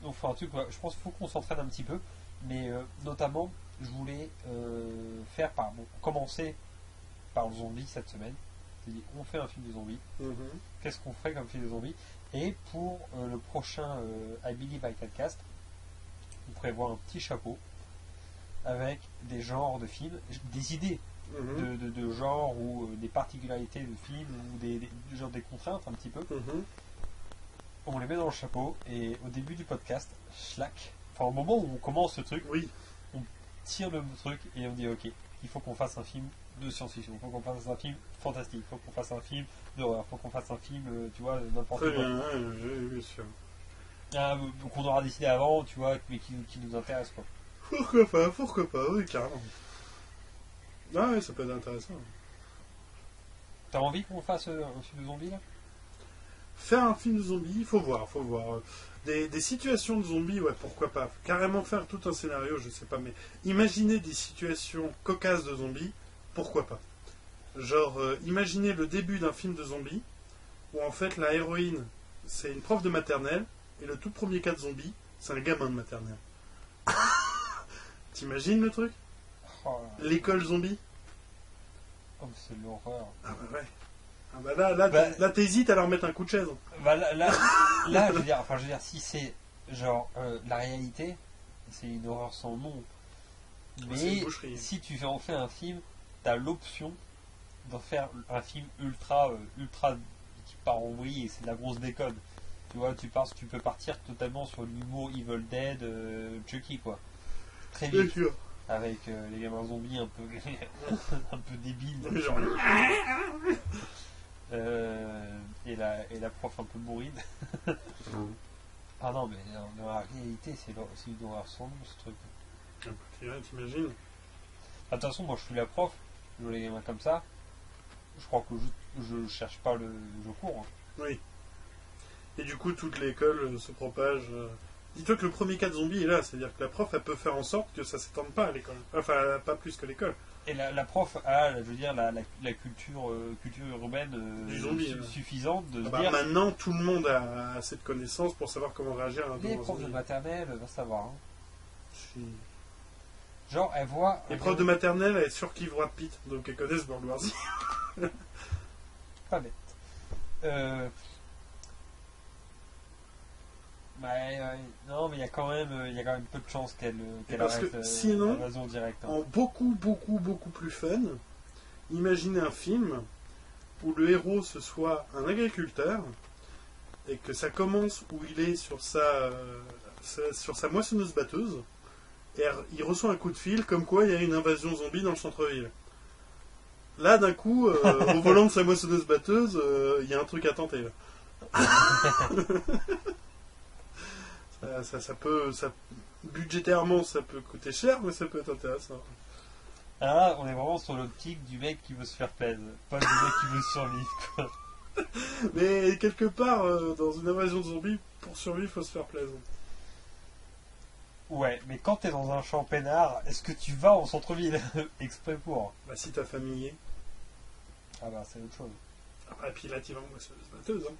[SPEAKER 3] Donc faut un truc, je pense qu'il faut qu'on s'entraîne un petit peu, mais notamment je voulais commencer par le zombie cette semaine. C'est-à-dire on fait un film de zombie. Qu'est-ce qu'on ferait comme film de zombie? Et pour le prochain I Believe I Can Cast, on prévoit un petit chapeau avec des genres de films, des idées de genres ou des particularités de films ou des contraintes un petit peu. On les met dans le chapeau et au début du podcast, au moment où on commence ce truc, on tire le truc et on dit ok, il faut qu'on fasse un film de science-fiction, il faut qu'on fasse un film fantastique, il faut qu'on fasse un film d'horreur, il faut qu'on fasse un film, tu vois, n'importe quoi.
[SPEAKER 1] Très bien, bien sûr.
[SPEAKER 3] Qu'on aura décidé avant, tu vois, mais qui nous intéresse, quoi.
[SPEAKER 1] Pourquoi pas, oui, carrément. Ah ouais, ça peut être intéressant.
[SPEAKER 3] T'as envie qu'on fasse un film de zombie, là?
[SPEAKER 1] Faire un film de zombies, il faut voir. Des situations de zombies, ouais, pourquoi pas. Carrément faire tout un scénario, je sais pas, mais imaginer des situations cocasses de zombies, pourquoi pas. Genre, imaginez le début d'un film de zombies, où en fait la héroïne, c'est une prof de maternelle, et le tout premier cas de zombie, c'est un gamin de maternelle. T'imagines le truc?
[SPEAKER 3] Oh,
[SPEAKER 1] L'école zombie?
[SPEAKER 3] oh, c'est l'horreur.
[SPEAKER 1] Ah bah ouais. Ah bah là, t'hésites à leur mettre un coup de chaise.
[SPEAKER 3] Bah là, je veux dire, si c'est genre la réalité, c'est une horreur sans nom. Mais si tu en fais un film, t'as l'option d'en faire un film ultra qui part en vrille et c'est de la grosse déconne. Tu vois, tu peux partir totalement sur l'humour Evil Dead, Chucky, quoi. Très vite. Avec les gamins zombies un peu un peu débiles.
[SPEAKER 1] Genre...
[SPEAKER 3] et la prof un peu bourrine. Ah non, mais dans la réalité, c'est une horreur sans nom, ce truc.
[SPEAKER 1] T'imagines?
[SPEAKER 3] De toute façon, moi je suis la prof, je vois les gamins comme ça. Je crois que je cherche pas je cours.
[SPEAKER 1] Oui. Et du coup, toute l'école se propage. Dis-toi que le premier cas de zombie est là, c'est-à-dire que la prof, elle peut faire en sorte que ça s'étende pas à l'école. Enfin, pas plus que l'école.
[SPEAKER 3] Et la prof a, je veux dire, la culture urbaine
[SPEAKER 1] du zombie,
[SPEAKER 3] suffisante de se
[SPEAKER 1] dire... Maintenant, tout le monde a cette connaissance pour savoir comment réagir à un
[SPEAKER 3] zombie. Les profs de maternelle, va savoir. Hein.
[SPEAKER 1] Si.
[SPEAKER 3] Genre, elle voit...
[SPEAKER 1] Les profs de maternelle, elle est sûre qu'ils voient Pitt, donc elles connaissent World War Z.
[SPEAKER 3] Pas bête. Non, mais il y a quand même peu de chances qu'elle arrête
[SPEAKER 1] sinon,
[SPEAKER 3] l'invasion directe. Hein.
[SPEAKER 1] En beaucoup plus fun, imaginez un film où le héros ce soit un agriculteur et que ça commence où il est sur sa moissonneuse batteuse et il reçoit un coup de fil comme quoi il y a une invasion zombie dans le centre-ville. Là, d'un coup, au volant de sa moissonneuse batteuse, il y a un truc à tenter. Là. Budgétairement, ça peut coûter cher, mais ça peut être intéressant.
[SPEAKER 3] Alors là, on est vraiment sur l'optique du mec qui veut se faire plaisir, pas du mec qui veut survivre, quoi.
[SPEAKER 1] Mais quelque part, dans une invasion de zombies, pour survivre, il faut se faire plaisir.
[SPEAKER 3] Ouais, mais quand t'es dans un champ peinard, est-ce que tu vas en centre-ville exprès pour?
[SPEAKER 1] Bah, si t'as familier.
[SPEAKER 3] Ah bah, c'est autre chose.
[SPEAKER 1] Ah bah, puis là, tu vas en moissonneuse batteuse. Hein.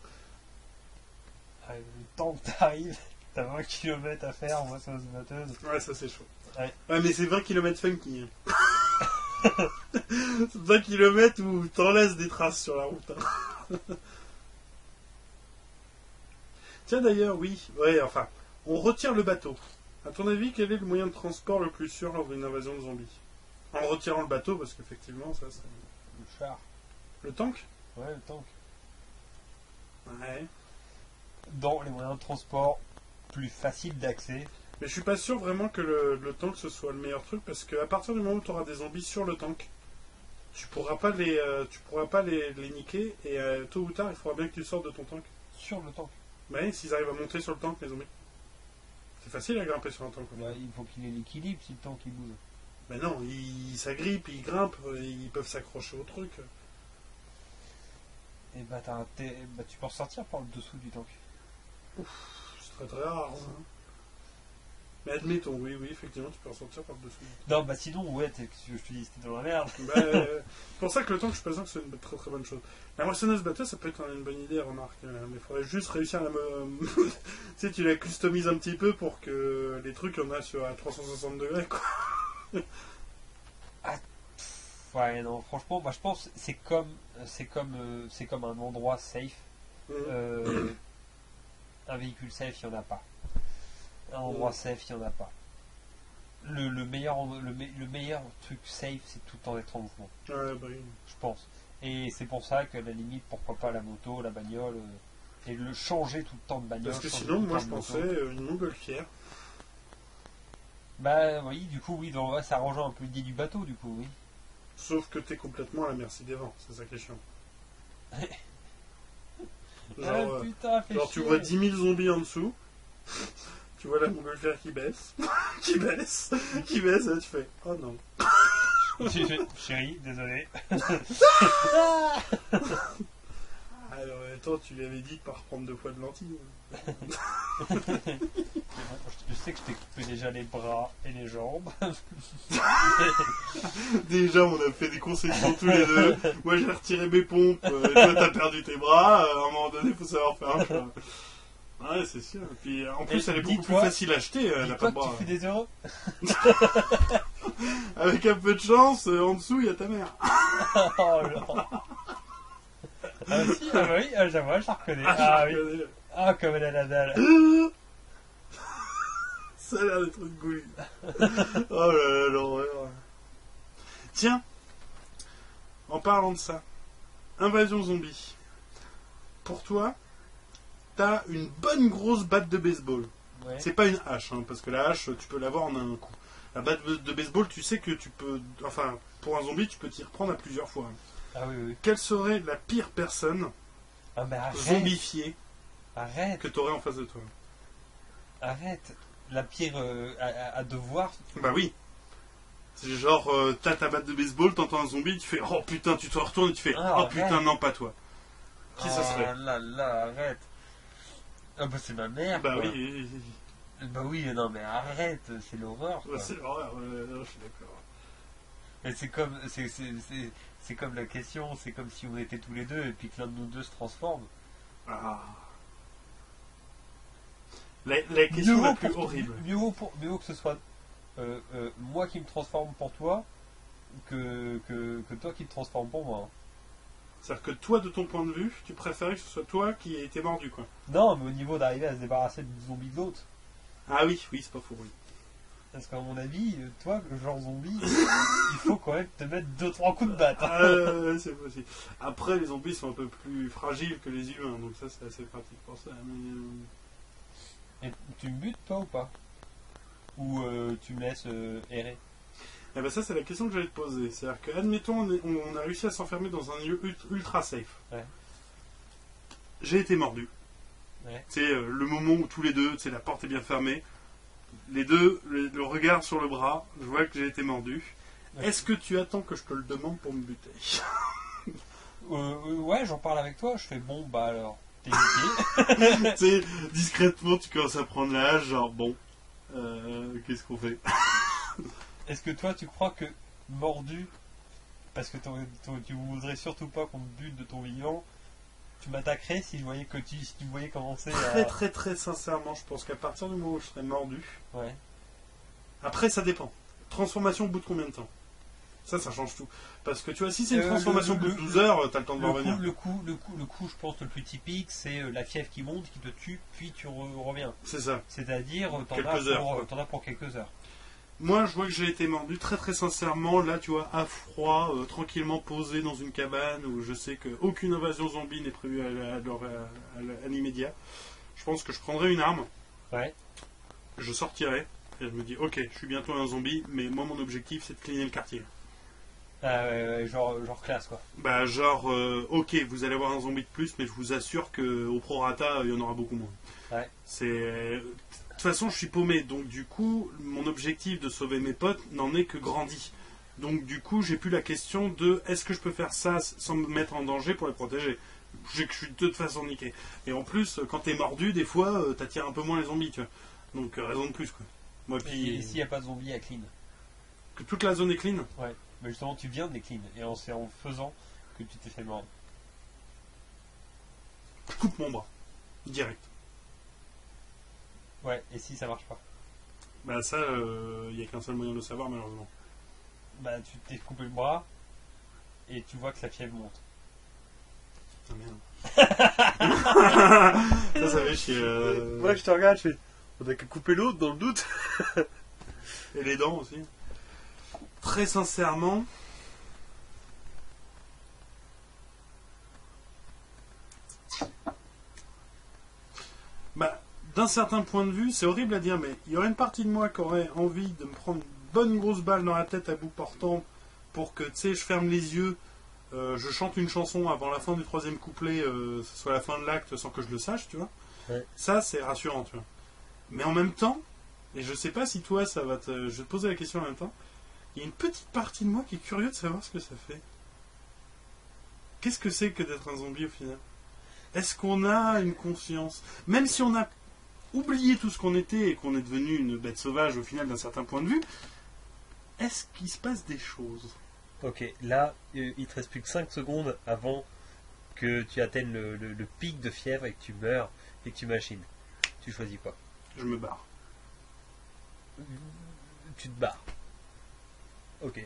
[SPEAKER 3] Ah, le temps que t'arrives, t'as 20 km à faire en moissonneuse batteuse.
[SPEAKER 1] Ouais, ça c'est chaud.
[SPEAKER 3] Ouais.
[SPEAKER 1] Ouais, mais c'est 20 km funky. Hein. 20 km où t'en laisses des traces sur la route. Hein. Tiens d'ailleurs, oui, ouais, enfin, on retire le bateau. À ton avis, quel est le moyen de transport le plus sûr lors d'une invasion de zombies? En retirant le bateau, parce qu'effectivement, ça c'est...
[SPEAKER 3] Le char.
[SPEAKER 1] Le tank?
[SPEAKER 3] Ouais, le tank.
[SPEAKER 1] Ouais.
[SPEAKER 3] Dans les moyens de transport plus faciles d'accès.
[SPEAKER 1] Mais je suis pas sûr vraiment que le tank ce soit le meilleur truc, parce qu'à partir du moment où tu auras des zombies sur le tank, tu pourras pas les niquer, et tôt ou tard, il faudra bien que tu sortes de ton tank.
[SPEAKER 3] Sur le tank.
[SPEAKER 1] Mais s'ils arrivent à monter sur le tank, les zombies. C'est facile à grimper sur un tank.
[SPEAKER 3] Bah, il faut qu'il ait l'équilibre si le tank il bouge.
[SPEAKER 1] Mais non, ils s'agrippent, ils grimpent, ils peuvent s'accrocher au truc.
[SPEAKER 3] Et bah, tu peux ressortir par le dessous du tank.
[SPEAKER 1] C'est très très rare. Ça. Mais admettons, oui, effectivement, tu peux ressortir par le dessous.
[SPEAKER 3] Non, bah sinon, ouais, je te dis, c'était dans la merde.
[SPEAKER 1] Bah, c'est pour ça que le tank, je suis pas sûr que c'est une très très bonne chose. La moissonneuse batteuse, ça peut être une bonne idée, remarque. Mais il faudrait juste réussir à la... tu sais, tu la customises un petit peu pour que les trucs, on a à 360 degrés, quoi.
[SPEAKER 3] Ouais, non, franchement, bah, je pense que c'est comme un endroit safe. Un véhicule safe, il n'y en a pas. Un endroit safe, il n'y en a pas. Le meilleur truc safe, c'est tout le temps d'être en mouvement.
[SPEAKER 1] Ouais, bah oui.
[SPEAKER 3] Je pense. Et c'est pour ça qu'à la limite, pourquoi pas la moto, la bagnole, et le changer tout le temps de bagnole.
[SPEAKER 1] Parce que sinon, moi je pensais une montgolfière.
[SPEAKER 3] Bah oui, du coup, oui, donc, ouais, ça rejoint un peu l'idée du bateau, du coup, oui.
[SPEAKER 1] Sauf que t'es complètement à la merci des vents, c'est ça qui est chiant. Genre,
[SPEAKER 3] putain,
[SPEAKER 1] tu vois 10 000 zombies en dessous, tu vois la montgolfière qui baisse, qui baisse, et là tu fais oh non.
[SPEAKER 3] Chérie, désolé.
[SPEAKER 1] Alors, attends, tu lui avais dit de pas reprendre 2 fois de lentilles.
[SPEAKER 3] Je sais que je t'ai coupé déjà les bras et les jambes.
[SPEAKER 1] Déjà, on a fait des concessions tous les deux. Moi, j'ai retiré mes pompes. Toi, t'as perdu tes bras. À un moment donné, il faut savoir faire un choix. Ouais, c'est sûr. Et puis, en plus, elle est beaucoup plus facile à acheter. Elle a pas de bras.
[SPEAKER 3] Tu fais des euros.
[SPEAKER 1] Avec un peu de chance, en dessous, il y a ta mère.
[SPEAKER 3] Oh non. Ah si, ah oui, j'avoue, je la reconnais. Ah oui. Ah, comme elle a la dalle.
[SPEAKER 1] Ça a l'air d'être une gouline. Oh là là, l'horreur. Tiens, en parlant de ça, invasion zombie. Pour toi, t'as une bonne grosse batte de baseball.
[SPEAKER 3] Ouais.
[SPEAKER 1] C'est pas une hache, hein, parce que la hache, tu peux l'avoir en un coup. La batte de baseball, tu sais que tu peux... Enfin, pour un zombie, tu peux t'y reprendre à plusieurs fois.
[SPEAKER 3] Ah oui, oui.
[SPEAKER 1] Quelle serait la pire personne zombifiée que t'aurais en face de toi?
[SPEAKER 3] Arrête. La pire à devoir.
[SPEAKER 1] Bah oui. C'est genre, t'as ta batte de baseball, t'entends un zombie, tu fais oh putain, tu te retournes et tu fais oh putain, non, pas toi. Qui ça serait?
[SPEAKER 3] Ah là là, arrête. Ah bah c'est ma mère.
[SPEAKER 1] Bah
[SPEAKER 3] quoi.
[SPEAKER 1] oui.
[SPEAKER 3] Bah oui, non mais arrête, c'est l'horreur.
[SPEAKER 1] Ouais, c'est l'horreur, je suis d'accord.
[SPEAKER 3] Et c'est comme la question, c'est comme si on était tous les deux et puis que l'un de nous deux se transforme.
[SPEAKER 1] Ah. La question la plus horrible.
[SPEAKER 3] Mieux vaut que ce soit moi qui me transforme pour toi que toi qui te transforme pour moi.
[SPEAKER 1] C'est-à-dire que toi, de ton point de vue, tu préférais que ce soit toi qui ait été mordu, quoi.
[SPEAKER 3] Non, mais au niveau d'arriver à se débarrasser du zombie de l'autre.
[SPEAKER 1] Ah oui, c'est pas faux, oui.
[SPEAKER 3] Parce qu'à mon avis, toi, le genre zombie, il faut quand même te mettre 2-3 coups de batte.
[SPEAKER 1] C'est possible. Après, les zombies sont un peu plus fragiles que les humains, donc ça, c'est assez pratique pour ça. Mais...
[SPEAKER 3] Et tu me butes, toi, ou pas? Ou tu me laisses errer?
[SPEAKER 1] Eh ben ça, c'est la question que j'allais te poser. C'est-à-dire que, admettons, on a réussi à s'enfermer dans un lieu ultra safe.
[SPEAKER 3] Ouais.
[SPEAKER 1] J'ai été mordu.
[SPEAKER 3] Ouais.
[SPEAKER 1] C'est le moment où tous les deux, la porte est bien fermée. Les deux, le regard sur le bras, je vois que j'ai été mordu.
[SPEAKER 3] Ouais.
[SPEAKER 1] Est-ce que tu attends que je te le demande pour me buter?
[SPEAKER 3] Ouais, j'en parle avec toi. Je fais bon, bah alors, t'es buté.
[SPEAKER 1] Tu sais, discrètement, tu commences à prendre l'âge, genre bon, qu'est-ce qu'on fait?
[SPEAKER 3] Est-ce que toi, tu crois que mordu, parce que tu voudrais surtout pas qu'on te bute de ton vivant, tu m'attaquerais si je voyais que si tu me voyais commencer
[SPEAKER 1] Très
[SPEAKER 3] à...
[SPEAKER 1] très très sincèrement, je pense qu'à partir du moment où je serais mordu,
[SPEAKER 3] Ouais.
[SPEAKER 1] après ça dépend. Transformation au bout de combien de temps? Ça change tout. Parce que tu vois, si c'est une transformation au bout de 12 heures, t'as le temps de voir venir.
[SPEAKER 3] Le coup, je pense, le plus typique, c'est la fièvre qui monte, qui te tue, puis tu reviens.
[SPEAKER 1] C'est ça.
[SPEAKER 3] C'est-à-dire, t'en as pour quelques heures.
[SPEAKER 1] Moi, je vois que j'ai été mordu très très sincèrement, là, tu vois, à froid, tranquillement posé dans une cabane où je sais qu'aucune invasion zombie n'est prévue à l'immédiat. Je pense que je prendrais une arme,
[SPEAKER 3] Ouais.
[SPEAKER 1] je sortirais, et je me dis, ok, je suis bientôt un zombie, mais moi, mon objectif, c'est de cleaner le quartier.
[SPEAKER 3] Genre classe, quoi.
[SPEAKER 1] Bah, genre, ok, vous allez avoir un zombie de plus, mais je vous assure qu'au prorata, il y en aura beaucoup moins.
[SPEAKER 3] Ouais.
[SPEAKER 1] De toute façon, je suis paumé, donc du coup, mon objectif de sauver mes potes n'en est que grandi. Donc du coup, j'ai plus la question de est-ce que je peux faire ça sans me mettre en danger pour les protéger. Je suis de toute façon niqué. Et en plus, quand t'es mordu, des fois, t'attires un peu moins les zombies, tu vois. Donc raison de plus, quoi. Moi, puis,
[SPEAKER 3] Et s'il n'y a pas de zombies à clean?
[SPEAKER 1] que toute la zone est clean.
[SPEAKER 3] Ouais. Mais justement, tu viens de les clean. Et c'est en faisant que tu t'es fait mordre.
[SPEAKER 1] Je coupe mon bras. Direct.
[SPEAKER 3] Ouais, et si ça marche pas?
[SPEAKER 1] Bah ça, il n'y a qu'un seul moyen de le savoir, malheureusement.
[SPEAKER 3] Bah, tu t'es coupé le bras, et tu vois que la fièvre monte.
[SPEAKER 1] Ah merde. Ça fait chier.
[SPEAKER 2] Moi, je te regarde, je fais. On a qu'à couper l'autre dans le doute.
[SPEAKER 1] Et les dents aussi. Très sincèrement, bah, d'un certain point de vue, c'est horrible à dire, mais il y aurait une partie de moi qui aurait envie de me prendre une bonne grosse balle dans la tête à bout portant pour que, tu sais, je ferme les yeux, je chante une chanson avant la fin du troisième couplet, ce soit la fin de l'acte sans que je le sache, tu vois.
[SPEAKER 3] Ouais.
[SPEAKER 1] Ça, c'est rassurant, tu vois. Mais en même temps, et je sais pas si toi, ça va te... Je vais te poser la question en même temps. Il y a une petite partie de moi qui est curieux de savoir ce que ça fait. Qu'est-ce que c'est que d'être un zombie au final? Est-ce qu'on a une conscience? Même si on a oublié tout ce qu'on était et qu'on est devenu une bête sauvage au final d'un certain point de vue, est-ce qu'il se passe des choses?
[SPEAKER 3] Ok, là, il te reste plus que 5 secondes avant que tu atteignes le pic de fièvre et que tu meurs et que tu machines. Tu choisis quoi?
[SPEAKER 1] Je me barre.
[SPEAKER 3] Tu te barres. Ok.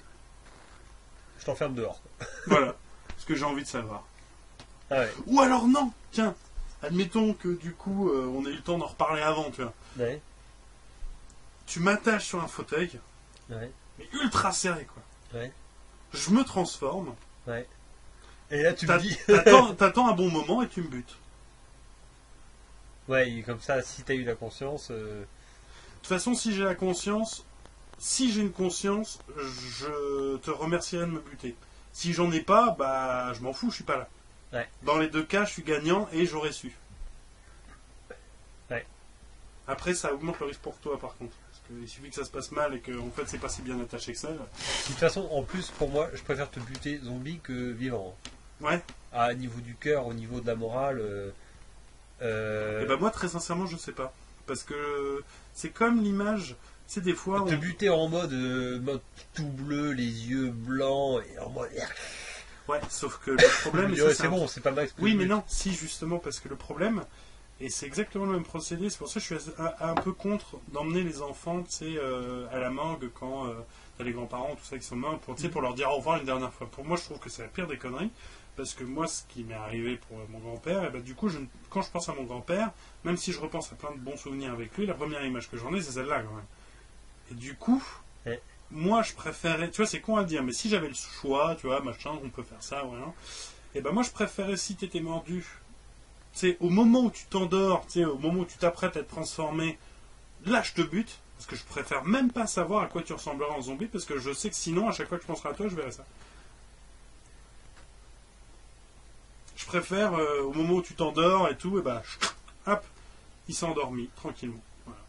[SPEAKER 3] Je t'enferme dehors.
[SPEAKER 1] Voilà. Ce que j'ai envie de savoir.
[SPEAKER 3] Ah ouais.
[SPEAKER 1] Ou alors non. Tiens. Admettons que du coup, on ait eu le temps d'en reparler avant, tu vois.
[SPEAKER 3] Ouais.
[SPEAKER 1] Tu m'attaches sur un fauteuil,
[SPEAKER 3] Ouais.
[SPEAKER 1] mais ultra serré, quoi.
[SPEAKER 3] Ouais.
[SPEAKER 1] Je me transforme.
[SPEAKER 3] Ouais. Et là, tu me dis.
[SPEAKER 1] T'attends un bon moment et tu me butes.
[SPEAKER 3] Ouais, et comme ça, si t'as eu la conscience.
[SPEAKER 1] De toute façon, si j'ai la conscience, si j'ai une conscience, je te remercierai de me buter. Si j'en ai pas, bah je m'en fous, je suis pas là.
[SPEAKER 3] Ouais.
[SPEAKER 1] Dans les deux cas, je suis gagnant et j'aurais su.
[SPEAKER 3] Ouais.
[SPEAKER 1] Après, ça augmente le risque pour toi, par contre. Parce qu'il suffit que ça se passe mal et que en fait, c'est pas si bien attaché que ça.
[SPEAKER 3] De toute façon, en plus, pour moi, je préfère te buter zombie que vivant.
[SPEAKER 1] Ouais.
[SPEAKER 3] À niveau du cœur, au niveau de la morale.
[SPEAKER 1] Et bah moi, très sincèrement, je sais pas. Parce que c'est comme l'image, c'est des fois...
[SPEAKER 3] Te buter en mode tout bleu, les yeux blancs, et en mode...
[SPEAKER 1] Ouais, sauf que le problème...
[SPEAKER 3] c'est bon, c'est pas mal.
[SPEAKER 1] Oui, mais non, si, justement, parce que le problème, et c'est exactement le même procédé, c'est pour ça que je suis un peu contre d'emmener les enfants, tu sais, à la morgue quand t'as les grands-parents, tout ça, qui sont morts, pour leur dire au revoir une dernière fois. Pour moi, je trouve que c'est la pire des conneries. Parce que moi, ce qui m'est arrivé pour mon grand-père, et ben, du coup, quand je pense à mon grand-père, même si je repense à plein de bons souvenirs avec lui, la première image que j'en ai, c'est celle-là, quand même. Et du coup, moi, je préférais... Tu vois, c'est con à dire, mais si j'avais le choix, tu vois, machin, on peut faire ça, ouais, hein, et ben moi, je préférais, si t'étais mordu, tu sais, au moment où tu t'endors, tu sais, au moment où tu t'apprêtes à être transformé, là, je te bute, parce que je préfère même pas savoir à quoi tu ressembleras en zombie, parce que je sais que sinon, à chaque fois que je penserai à toi, je verrai ça. Je préfère, au moment où tu t'endors et tout, et ben, hop, il s'est endormi tranquillement. Voilà.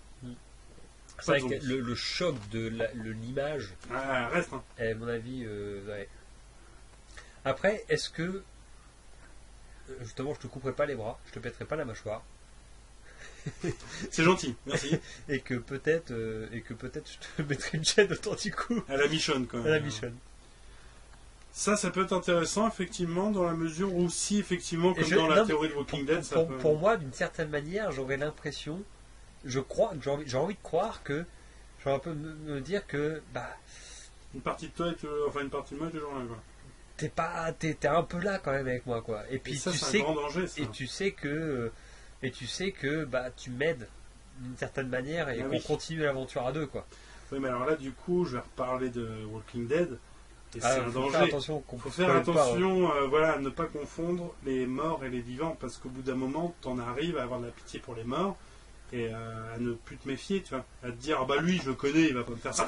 [SPEAKER 3] C'est vrai que le choc de l'image,
[SPEAKER 1] Reste. Hein.
[SPEAKER 3] à mon avis, ouais. Après, est-ce que justement, je te couperai pas les bras, je te pèterai pas la mâchoire.
[SPEAKER 1] C'est gentil, merci.
[SPEAKER 3] et que peut-être je te mettrai une chaîne autour du cou.
[SPEAKER 1] À la Michonne, quand même.
[SPEAKER 3] À la Michonne.
[SPEAKER 1] Ça peut être intéressant, effectivement, dans la mesure où si, effectivement, comme dans la théorie de Walking Dead, ça peut...
[SPEAKER 3] Pour moi, d'une certaine manière, j'aurais l'impression, j'ai envie de croire que, j'aurais un peu me dire que,
[SPEAKER 1] une partie de toi, une partie de moi est toujours là, quoi.
[SPEAKER 3] T'es un peu là quand même avec moi, quoi. Et puis
[SPEAKER 1] ça,
[SPEAKER 3] tu
[SPEAKER 1] c'est
[SPEAKER 3] sais,
[SPEAKER 1] un grand danger, ça.
[SPEAKER 3] et tu sais que tu m'aides d'une certaine manière et qu'on continue l'aventure à deux, quoi.
[SPEAKER 1] Oui, mais alors là, du coup, je vais reparler de Walking Dead. Et c'est un danger.
[SPEAKER 3] Il
[SPEAKER 1] faut faire attention à ne pas confondre les morts et les vivants, parce qu'au bout d'un moment, t'en arrives à avoir de la pitié pour les morts et à ne plus te méfier, tu vois, à te dire lui je le connais, il va pas me faire ça.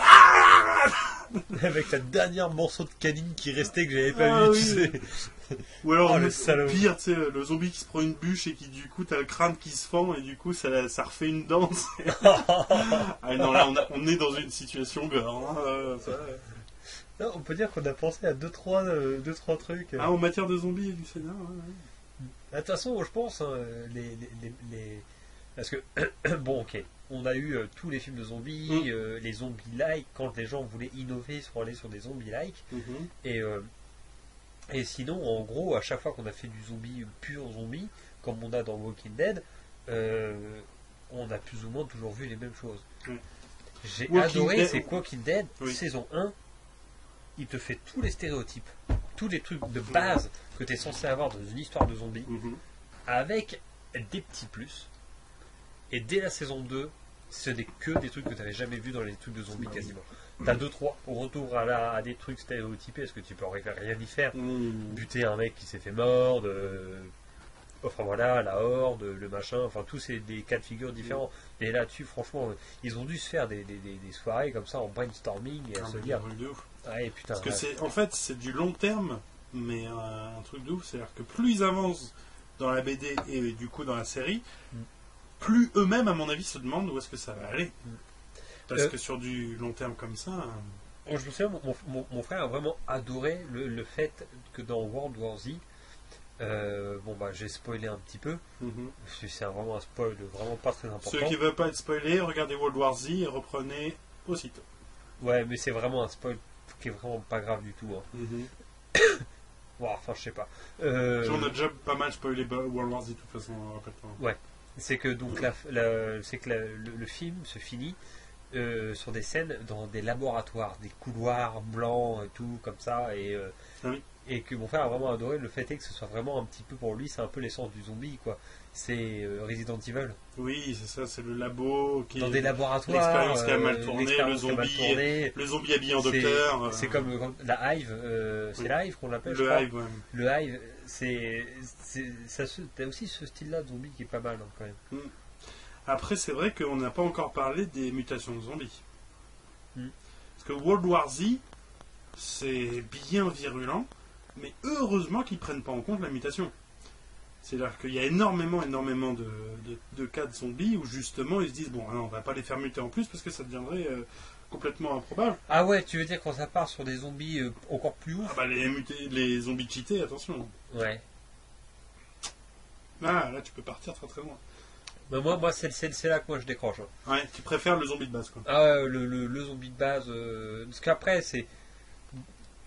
[SPEAKER 3] Avec la dernière morceau de canine qui restait que j'avais pas vu, tu sais.
[SPEAKER 1] Ou alors
[SPEAKER 3] le salaud.
[SPEAKER 1] Pire, tu sais, le zombie qui se prend une bûche et qui du coup t'as le crâne qui se fend et du coup ça refait une danse. Non, là on est dans une situation gore.
[SPEAKER 3] Non, on peut dire qu'on a pensé à 2-3 trucs.
[SPEAKER 1] En matière de zombies et du scénar.
[SPEAKER 3] De toute façon, je pense, parce que, bon, ok, on a eu tous les films de zombies, les zombies-like, quand les gens voulaient innover, ils sont allés sur des zombies-like. Et sinon, en gros, à chaque fois qu'on a fait du zombie, pur zombie, comme on a dans Walking Dead, on a plus ou moins toujours vu les mêmes choses. J'ai adoré, c'est Walking Dead, saison 1. Il te fait tous les stéréotypes, tous les trucs de base que tu es censé avoir dans une histoire de zombies, avec des petits plus. Et dès la saison 2, ce n'est que des trucs que tu n'avais jamais vus dans les trucs de zombies quasiment. Tu as 2-3 retours à des trucs stéréotypés, est-ce que tu peux rien y faire. Buter un mec qui s'est fait mordre, enfin voilà, la horde, le machin, enfin tous ces des cas de figure différents. Et là-dessus, franchement, ils ont dû se faire des soirées comme ça en brainstorming et à se dire. Ouais, putain,
[SPEAKER 1] parce que c'est du long terme, mais un truc de ouf, c'est-à-dire que plus ils avancent dans la BD et du coup dans la série, plus eux-mêmes, à mon avis, se demandent où est-ce que ça va aller. Parce que sur du long terme comme ça...
[SPEAKER 3] Je me souviens, mon frère a vraiment adoré le fait que dans World War Z, j'ai spoilé un petit peu, parce que c'est vraiment un spoil vraiment pas très important.
[SPEAKER 1] Ceux qui ne veulent pas être spoilés, regardez World War Z et reprenez aussitôt.
[SPEAKER 3] Ouais, mais c'est vraiment un spoil qui est vraiment pas grave du tout. Enfin, je sais pas.
[SPEAKER 1] On a déjà pas mal spoilé World War Z de toute façon, rappelle-toi.
[SPEAKER 3] Ouais, c'est que donc le film se finit sur des scènes dans des laboratoires, des couloirs blancs et tout comme ça, et que mon frère a vraiment adoré. Le fait est que ce soit vraiment un petit peu pour lui, c'est un peu l'essence du zombie, quoi. C'est Resident Evil.
[SPEAKER 1] Oui, c'est ça, c'est le labo qui
[SPEAKER 3] dans des laboratoires.
[SPEAKER 1] L'expérience qui a mal tourné, le zombie habillé en docteur.
[SPEAKER 3] C'est comme la Hive, c'est la Hive qu'on l'appelle.
[SPEAKER 1] Le Hive, ouais.
[SPEAKER 3] Le Hive, t'as aussi ce style-là de zombie qui est pas mal quand même.
[SPEAKER 1] Après, c'est vrai qu'on n'a pas encore parlé des mutations de zombies. Parce que World War Z, c'est bien virulent, mais heureusement qu'ils ne prennent pas en compte la mutation. C'est-à-dire qu'il y a énormément de cas de zombies où justement ils se disent bon, on va pas les faire muter en plus parce que ça deviendrait complètement improbable.
[SPEAKER 3] Ah ouais, tu veux dire quand ça part sur des zombies encore plus ouf?
[SPEAKER 1] Les zombies cheatés, attention.
[SPEAKER 3] Ouais.
[SPEAKER 1] Là tu peux partir très très loin.
[SPEAKER 3] Bah moi c'est là que moi je décroche.
[SPEAKER 1] Ouais, tu préfères le zombie de base, quoi.
[SPEAKER 3] Ah le zombie de base, parce qu'après c'est,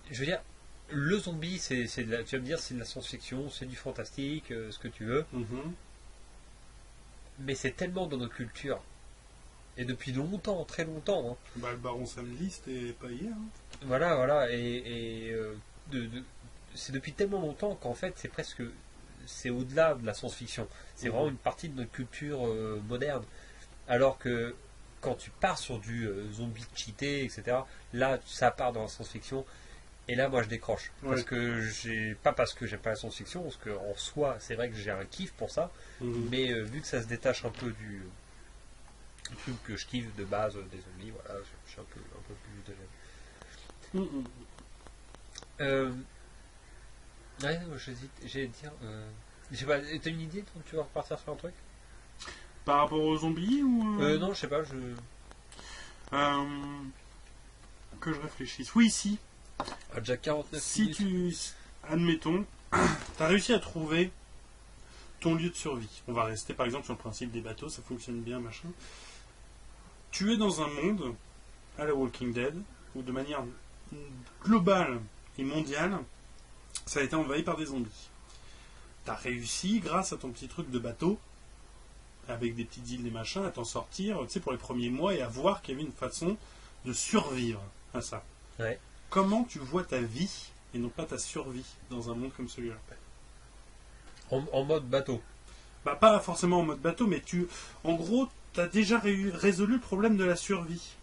[SPEAKER 3] je veux dire, le zombie tu vas me dire c'est de la science-fiction, c'est du fantastique, ce que tu veux. Mais c'est tellement dans notre culture. Et depuis longtemps, très longtemps.
[SPEAKER 1] Le baron Samedi, c'était pas hier.
[SPEAKER 3] Voilà, et c'est depuis tellement longtemps qu'en fait c'est au-delà de la science-fiction. C'est vraiment une partie de notre culture moderne. Alors que quand tu pars sur du zombie cheaté, etc., là ça part dans la science-fiction. Et là, moi, je décroche. Parce que pas parce que j'aime pas la science-fiction, parce qu'en soi, c'est vrai que j'ai un kiff pour ça. Mais vu que ça se détache un peu du truc que je kiffe de base des zombies, voilà, je suis un peu plus j'hésite. J'allais dire. Je sais pas, t'as une idée quand tu vas repartir sur un truc?
[SPEAKER 1] Par rapport aux zombies ou
[SPEAKER 3] Non, je sais pas,
[SPEAKER 1] que je réfléchisse. Oui, si.
[SPEAKER 3] Ah, déjà 49
[SPEAKER 1] Si
[SPEAKER 3] minutes.
[SPEAKER 1] tu... Admettons, tu as réussi à trouver ton lieu de survie. On va rester par exemple sur le principe des bateaux, ça fonctionne bien, machin. Tu es dans un monde, à la Walking Dead, où de manière globale et mondiale, ça a été envahi par des zombies. Tu as réussi, grâce à ton petit truc de bateau, avec des petites îles, des machins, à t'en sortir, tu sais, pour les premiers mois, et à voir qu'il y avait une façon de survivre à ça.
[SPEAKER 3] Ouais.
[SPEAKER 1] Comment tu vois ta vie, et non pas ta survie, dans un monde comme celui-là?
[SPEAKER 3] En mode bateau.
[SPEAKER 1] Bah, pas forcément en mode bateau, mais en gros, tu as déjà résolu le problème de la survie.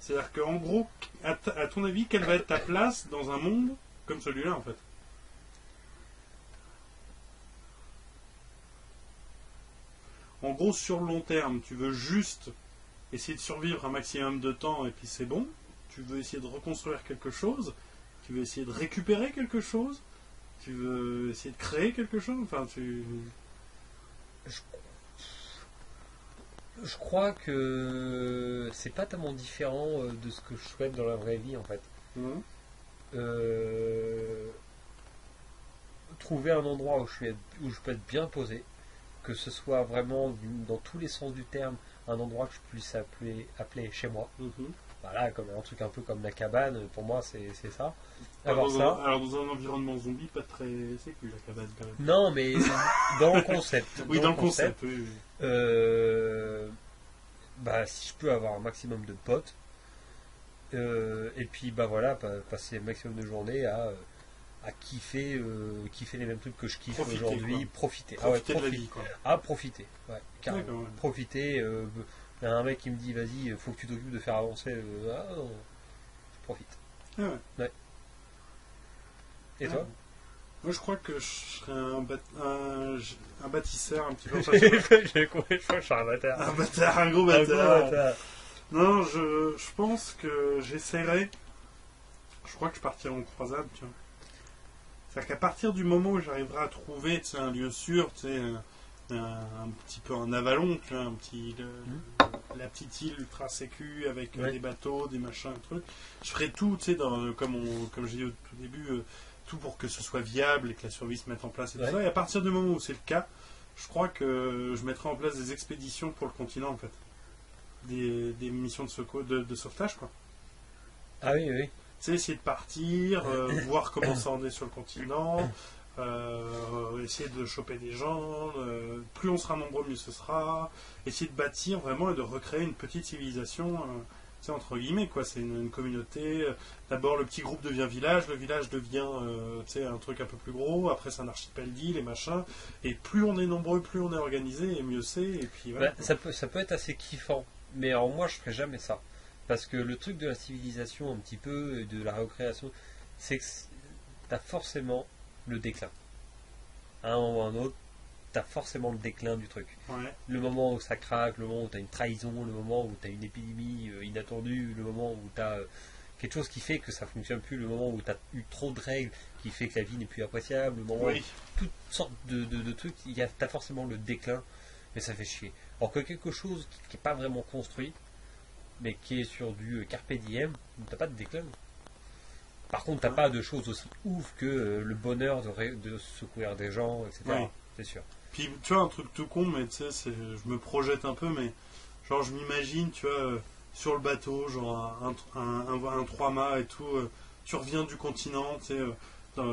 [SPEAKER 1] C'est-à-dire qu'en gros, à ton avis, quelle va être ta place dans un monde comme celui-là, en fait? En gros, sur le long terme, tu veux juste essayer de survivre un maximum de temps et puis c'est bon. Tu veux essayer de reconstruire quelque chose. Tu veux essayer de récupérer quelque chose. Tu veux essayer de créer quelque chose. Enfin,
[SPEAKER 3] Je crois que c'est pas tellement différent de ce que je souhaite dans la vraie vie en fait. Trouver un endroit où je peux être bien posé, que ce soit vraiment dans tous les sens du terme un endroit que je puisse appeler chez moi. Voilà, comme un truc un peu comme la cabane, pour moi c'est ça.
[SPEAKER 1] Alors dans un environnement zombie, pas très sécu la cabane quand même.
[SPEAKER 3] Non, mais dans le concept.
[SPEAKER 1] Oui, dans le concept. Oui.
[SPEAKER 3] Si je peux avoir un maximum de potes, et puis voilà, passer un maximum de journées à kiffer les mêmes trucs que je kiffe aujourd'hui, profiter
[SPEAKER 1] de la vie, quoi.
[SPEAKER 3] Profiter, ouais, carrément. Profiter. Il y a un mec qui me dit vas-y, faut que tu t'occupes de faire avancer. Non, je profite.
[SPEAKER 1] Ah ouais.
[SPEAKER 3] Et toi?
[SPEAKER 1] Moi je crois que je serais un bâtisseur un petit peu.
[SPEAKER 3] Je crois que je suis un bâtard.
[SPEAKER 1] Un gros bâtard. Non, je pense que j'essaierai. Je crois que je partirai en croisade, tu vois. C'est-à-dire qu'à partir du moment où j'arriverai à trouver un lieu sûr, un petit peu en avalon, tu vois, la petite île ultra sécu avec des bateaux, des machins, trucs. Je ferai tout, tu sais, comme j'ai dit au tout début, tout pour que ce soit viable et que la survie se mette en place et tout ça. Et à partir du moment où c'est le cas, je crois que je mettrai en place des expéditions pour le continent, en fait. Des missions de sauvetage, quoi.
[SPEAKER 3] Ah oui, oui.
[SPEAKER 1] Tu sais, essayer de partir, voir comment ça en est sur le continent, essayer de choper des gens, plus on sera nombreux, mieux ce sera, essayer de bâtir vraiment et de recréer une petite civilisation, entre guillemets, quoi. C'est une communauté. D'abord, le petit groupe devient village, le village devient un truc un peu plus gros, après c'est un archipel d'îles et machin, et plus on est nombreux, plus on est organisé, et mieux c'est, et puis voilà.
[SPEAKER 3] Ça peut être assez kiffant, mais alors moi je ferais jamais ça. Parce que le truc de la civilisation, un petit peu, et de la recréation, c'est que tu as forcément le déclin. À un moment ou à un autre, tu as forcément le déclin du truc.
[SPEAKER 1] Ouais.
[SPEAKER 3] Le moment où ça craque, le moment où tu as une trahison, le moment où tu as une épidémie inattendue, le moment où tu as quelque chose qui fait que ça ne fonctionne plus, le moment où tu as eu trop de règles qui fait que la vie n'est plus appréciable, le moment où toutes sortes de trucs, tu as forcément le déclin, mais ça fait chier. Alors que quelque chose qui n'est pas vraiment construit, mais qui est sur du carpe diem, t'as pas de déclin. Par contre, t'as pas de choses aussi ouf que le bonheur de secourir des gens, etc.
[SPEAKER 1] Oui.
[SPEAKER 3] C'est sûr.
[SPEAKER 1] Puis, tu vois, un truc tout con, mais tu sais, je me projette un peu, mais genre, je m'imagine, tu vois, sur le bateau, genre un 3-mâts et tout, tu reviens du continent, tu sais,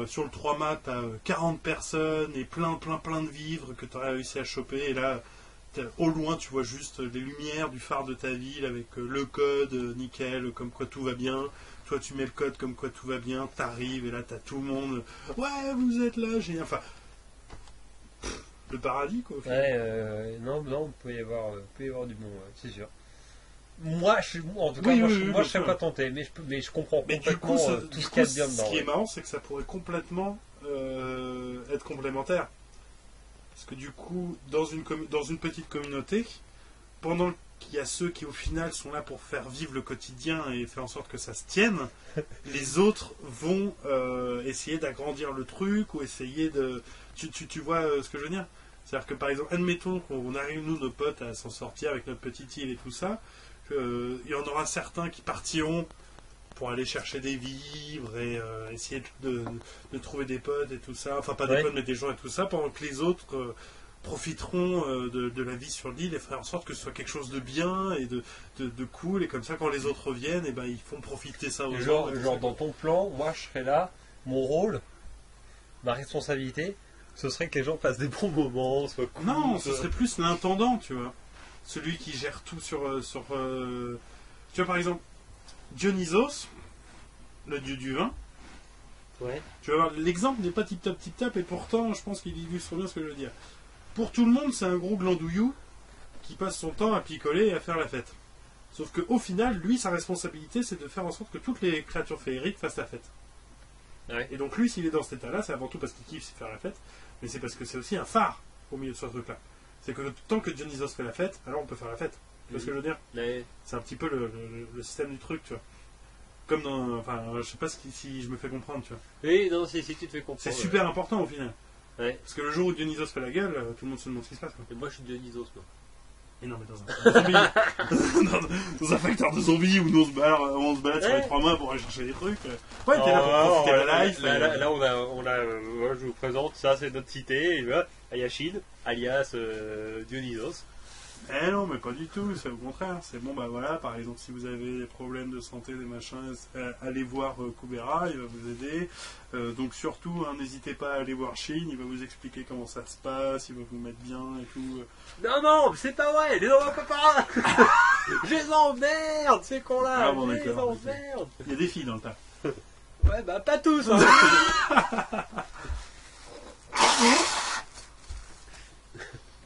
[SPEAKER 1] sur le 3-mâts, t'as 40 personnes et plein de vivres que t'aurais réussi à choper, et là, au loin, tu vois juste les lumières du phare de ta ville avec le code nickel, comme quoi tout va bien. Toi, tu mets le code comme quoi tout va bien. T'arrives et là, t'as tout le monde. Ouais, vous êtes là, génial. Enfin, le paradis, quoi.
[SPEAKER 3] Non, il peut y avoir du bon, c'est sûr. Moi, je serais pas tenté, mais je comprends complètement tout ce qu'il y a de bien dedans.
[SPEAKER 1] Ce qui est marrant, c'est que ça pourrait complètement être complémentaire. Parce que du coup, dans une petite communauté, pendant qu'il y a ceux qui au final sont là pour faire vivre le quotidien et faire en sorte que ça se tienne, les autres vont essayer d'agrandir le truc ou essayer de... Tu vois ce que je veux dire? C'est-à-dire que par exemple, admettons qu'on arrive, nous, nos potes, à s'en sortir avec notre petite île et tout ça, il y en aura certains qui partiront pour aller chercher des vivres et essayer de trouver des potes et tout ça. Enfin, pas des potes, mais des gens et tout ça, pendant que les autres profiteront de la vie sur l'île et feront en sorte que ce soit quelque chose de bien et de cool. Et comme ça, quand les autres reviennent, et ben, ils font profiter ça aux
[SPEAKER 3] Genre,
[SPEAKER 1] autres.
[SPEAKER 3] genre dans ton plan, moi je serais là, mon rôle, ma responsabilité, ce serait que les gens passent des bons moments, soient cool.
[SPEAKER 1] Non, ce serait plus l'intendant, tu vois. Celui qui gère tout sur... Tu vois, par exemple, Dionysos, le dieu du vin.
[SPEAKER 3] Ouais.
[SPEAKER 1] Tu vas voir, l'exemple n'est pas tip-top, et pourtant, je pense qu'il illustre bien ce que je veux dire. Pour tout le monde, c'est un gros glandouillou qui passe son temps à picoler et à faire la fête. Sauf qu'au final, lui, sa responsabilité, c'est de faire en sorte que toutes les créatures féeriques fassent la fête.
[SPEAKER 3] Ouais.
[SPEAKER 1] Et donc lui, s'il est dans cet état-là, c'est avant tout parce qu'il kiffe, c'est faire la fête, mais c'est parce que c'est aussi un phare au milieu de ce truc-là. C'est que tant que Dionysos fait la fête, alors on peut faire la fête. Tu vois ce que je veux dire?
[SPEAKER 3] Ouais.
[SPEAKER 1] C'est un petit peu le système du truc, tu vois. Comme dans... Enfin, je sais pas si je me fais comprendre, tu vois.
[SPEAKER 3] Oui, non, si tu te fais comprendre.
[SPEAKER 1] C'est super important au final.
[SPEAKER 3] Ouais.
[SPEAKER 1] Parce que le jour où Dionysos fait la gueule, tout le monde se demande ce qui se passe, quoi.
[SPEAKER 3] Et moi je suis Dionysos, moi.
[SPEAKER 1] Et non, mais dans un zombie. dans un facteur de zombies où nous on se balade sur les 3 mois pour aller chercher des trucs. Ouais, t'es là pour profiter de la life.
[SPEAKER 3] Là, moi, je vous présente, ça c'est notre cité, et là, Ayashid, alias Dionysos.
[SPEAKER 1] Eh non, mais pas du tout, c'est au contraire. C'est bon, bah voilà, par exemple, si vous avez des problèmes de santé, des machins, allez voir Kubera, il va vous aider. Donc surtout, hein, n'hésitez pas à aller voir Shin, il va vous expliquer comment ça se passe, il va vous mettre bien et tout.
[SPEAKER 3] Non, c'est pas vrai, les enfants pas. Je les emmerde, ces cons-là,
[SPEAKER 1] Ah bon,
[SPEAKER 3] je les
[SPEAKER 1] d'accord,
[SPEAKER 3] emmerde.
[SPEAKER 1] Il y a des filles dans le tas.
[SPEAKER 3] Ouais, bah pas tous, hein.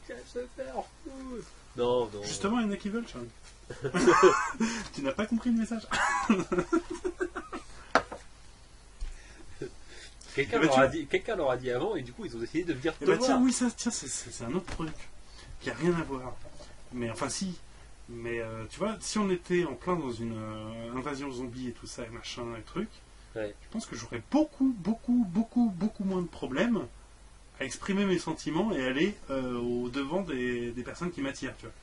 [SPEAKER 3] Qu'elle se fait en foutre. Non.
[SPEAKER 1] Justement, il y en a qui veulent, Charles. Tu n'as pas compris le message.
[SPEAKER 3] Quelqu'un leur a dit avant et du coup ils ont décidé de venir te
[SPEAKER 1] bah
[SPEAKER 3] voir.
[SPEAKER 1] tiens, oui, ça, tiens, c'est un autre truc qui a rien à voir. Mais enfin, si. Mais tu vois, si on était en plein dans une invasion zombie et tout ça et machin et trucs,
[SPEAKER 3] ouais.
[SPEAKER 1] Je pense que j'aurais beaucoup moins de problèmes à exprimer mes sentiments et aller au devant des personnes qui m'attirent, tu vois.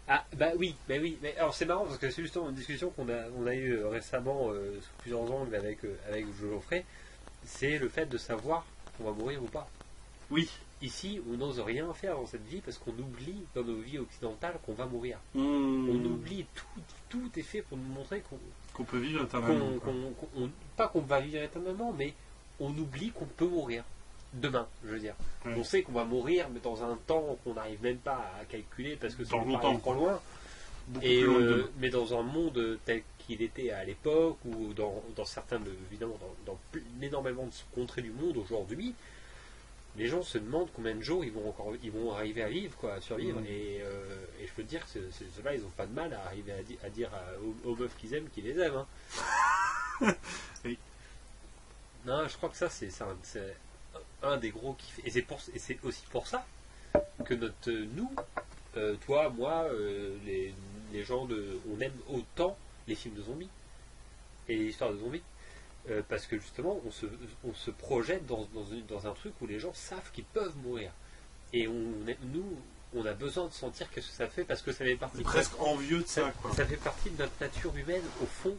[SPEAKER 3] Ah bah oui, mais alors c'est marrant parce que c'est justement une discussion qu'on a eu récemment sous plusieurs angles avec Geoffrey, c'est le fait de savoir qu'on va mourir ou pas.
[SPEAKER 1] Oui.
[SPEAKER 3] Ici, on n'ose rien faire dans cette vie parce qu'on oublie dans nos vies occidentales qu'on va mourir. On oublie, tout est fait pour nous montrer
[SPEAKER 1] qu'on peut vivre éternellement.
[SPEAKER 3] Pas qu'on va vivre éternellement, mais on oublie qu'on peut mourir. Demain, je veux dire. Ouais. On sait qu'on va mourir, mais dans un temps qu'on n'arrive même pas à calculer parce que c'est trop loin. Mais dans un monde tel qu'il était à l'époque, ou dans certains, évidemment, dans énormément de contrées du monde aujourd'hui, les gens se demandent combien de jours ils vont arriver à vivre, quoi, à survivre. Et je peux te dire que ceux-là, ils n'ont pas de mal à arriver à dire aux meufs qu'ils aiment qu'ils les aiment. Hein.
[SPEAKER 1] Oui.
[SPEAKER 3] Non, je crois que ça, c'est un des gros kiffs. Et c'est aussi pour ça que nous, toi, moi, les gens on aime autant les films de zombies et les histoires de zombies. Parce que justement, on se projette dans un truc où les gens savent qu'ils peuvent mourir. Et on a besoin de sentir qu'est-ce que ça fait parce que ça fait partie.
[SPEAKER 1] Presque envieux de ça, quoi.
[SPEAKER 3] Ça fait partie de notre nature humaine. Au fond,